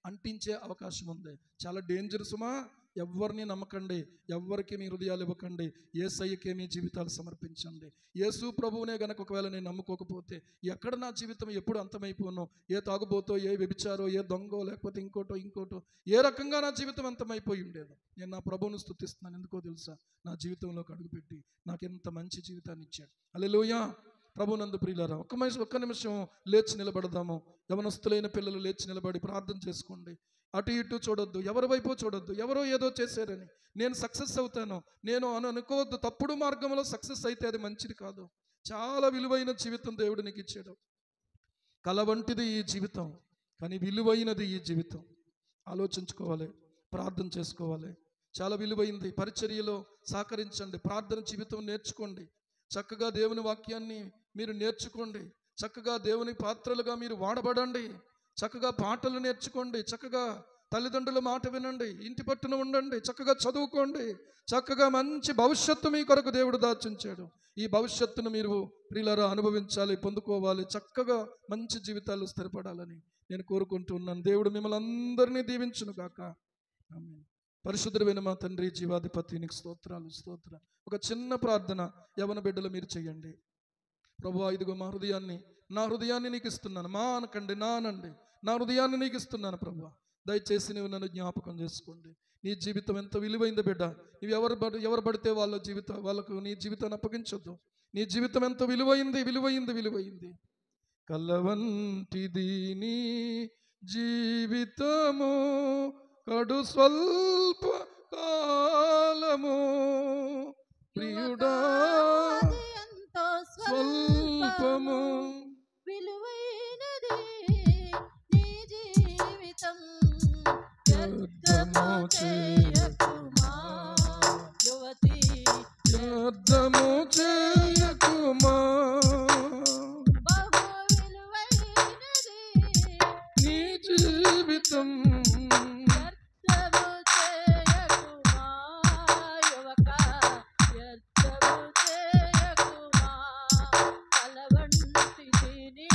అంటించే అవకాశం ఉంది. చాలా డేంజర్ సుమా. ఎవరిని నమ్మకండి, ఎవరికి మీ హృదయాలు ఇవ్వకండి. యేసయ్యకే మీ జీవితాలు సమర్పించండి. యేసు ప్రభువునే గనక ఒకవేళ నేను నమ్ముకోకపోతే ఎక్కడ నా జీవితం ఎప్పుడు అంతమైపోను? ఏ తాగుబోతో, ఏ వ్యభిచారో, ఏ దొంగో, లేకపోతే ఇంకోటో ఏ రకంగా నా జీవితం అంతమైపోయి ఉండేది. నేను నా ప్రభువును స్తుతిస్తున్నాను. ఎందుకో తెలుసా? నా జీవితంలోకి అడుగుపెట్టి నాకు ఎంత మంచి జీవితాన్ని ఇచ్చాడు. హల్లెలూయా. ప్రభునందు ప్రియులారా ఒక్క నిమిషం లేచి నిలబడదాము. యవనస్తులైన పిల్లలు లేచి నిలబడి ప్రార్థన చేసుకోండి. అటు ఇటు చూడొద్దు, ఎవరి వైపు చూడొద్దు. ఎవరో ఏదో చేశారని నేను సక్సెస్ అవుతాను నేను అనుకోవద్దు. తప్పుడు మార్గంలో సక్సెస్ అయితే అది మంచిది కాదు. చాలా విలువైన జీవితం దేవుడు నీకు ఇచ్చాడు. కల వంటిది ఈ జీవితం, కానీ విలువైనది ఈ జీవితం. ఆలోచించుకోవాలి, ప్రార్థన చేసుకోవాలి. చాలా విలువైంది. పరిచర్యలో సహకరించండి. ప్రార్థన జీవితం నేర్చుకోండి. చక్కగా దేవుని వాక్యాన్ని మీరు నేర్చుకోండి. చక్కగా దేవుని పాత్రలుగా మీరు వాడబడండి. చక్కగా పాటలు నేర్చుకోండి. చక్కగా తల్లిదండ్రుల మాట వినండి. ఇంటి పట్టున ఉండండి. చక్కగా చదువుకోండి. చక్కగా మంచి భవిష్యత్తు మీ కొరకు దేవుడు దాచుంచాడు. ఈ భవిష్యత్తును మీరు ప్రియులారా అనుభవించాలి, పొందుకోవాలి. చక్కగా మంచి జీవితాలు స్థిరపడాలని నేను కోరుకుంటూ ఉన్నాను. దేవుడు మిమ్మల్ని అందరినీ దీవించును గాక. ఆమేన్. పరిశుద్ధమైన మా తండ్రి జీవాధిపతి నీకు స్తోత్రాలు. ఒక చిన్న ప్రార్థన యవన బిడ్డలు మీరు చేయండి. ప్రభువా ఇదిగో నా హృదయాన్ని నీకు ఇస్తున్నాను. మా అనకండి, నా అనండి. నా హృదయాన్ని నీకు ఇస్తున్నాను ప్రభువా. దయచేసి నువ్వు నన్ను జ్ఞాపకం చేసుకోండి. నీ జీవితం ఎంత విలువైందో బిడ్డ. నువ్వు ఎవరు పడితే వాళ్ళకు నీ జీవితాన్ని అప్పగించొద్దు. నీ జీవితం ఎంత విలువైంది. కలవంటిది నీ జీవితము, కడు స్వల్ప కాలము ప్రియుడా, స్వల్పము విలువైనది నీ జీవితం. వ్యర్థము చేయకుమా యువతి, వ్యర్థము చేయకుమా. బహు విలువైనది నీ జీవితం. వ్యర్థము చేయకుమా యువక, వ్యర్థము చేయకుమా. కలవంటిది నీ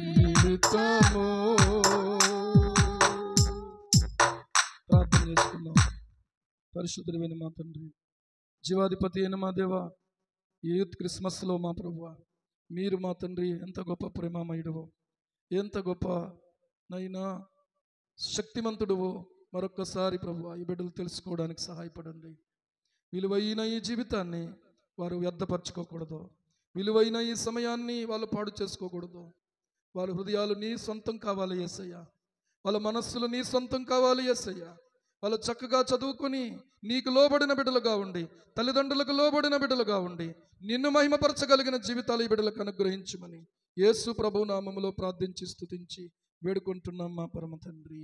జీవితము. ప్రార్థన చేసుకుందాం. పరిశుద్ధుడైన మా తండ్రి, జీవాధిపతి అయిన మా దేవ, ఈ యూత్ క్రిస్మస్లో మా ప్రభువా మీరు మా తండ్రి ఎంత గొప్ప ప్రేమమయుడువో, ఎంత గొప్ప నైనా శక్తిమంతుడువో మరొక్కసారి ప్రభువా ఈ బిడ్డలు తెలుసుకోవడానికి సహాయపడండి. విలువైన ఈ జీవితాన్ని వారు వ్యర్థపరచుకోకూడదు. విలువైన ఈ సమయాన్ని వాళ్ళు పాడు చేసుకోకూడదు. వాళ్ళ హృదయాలు నీ సొంతం కావాలి యేసయ్య. వాళ్ళ మనస్సులు నీ సొంతం కావాలి యేసయ్య. వాళ్ళు చక్కగా చదువుకొని నీకు లోబడిన బిడ్డలుగా ఉండి, తల్లిదండ్రులకు లోబడిన బిడ్డలుగా ఉండి, నిన్ను మహిమపరచగలిగిన జీవితాలు ఈ బిడ్డలకు అనుగ్రహించమని యేసు ప్రభు నామములో ప్రార్థించి స్తుతించి వేడుకుంటున్నాం మా పరమ తండ్రి.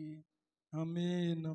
ఆమేన్.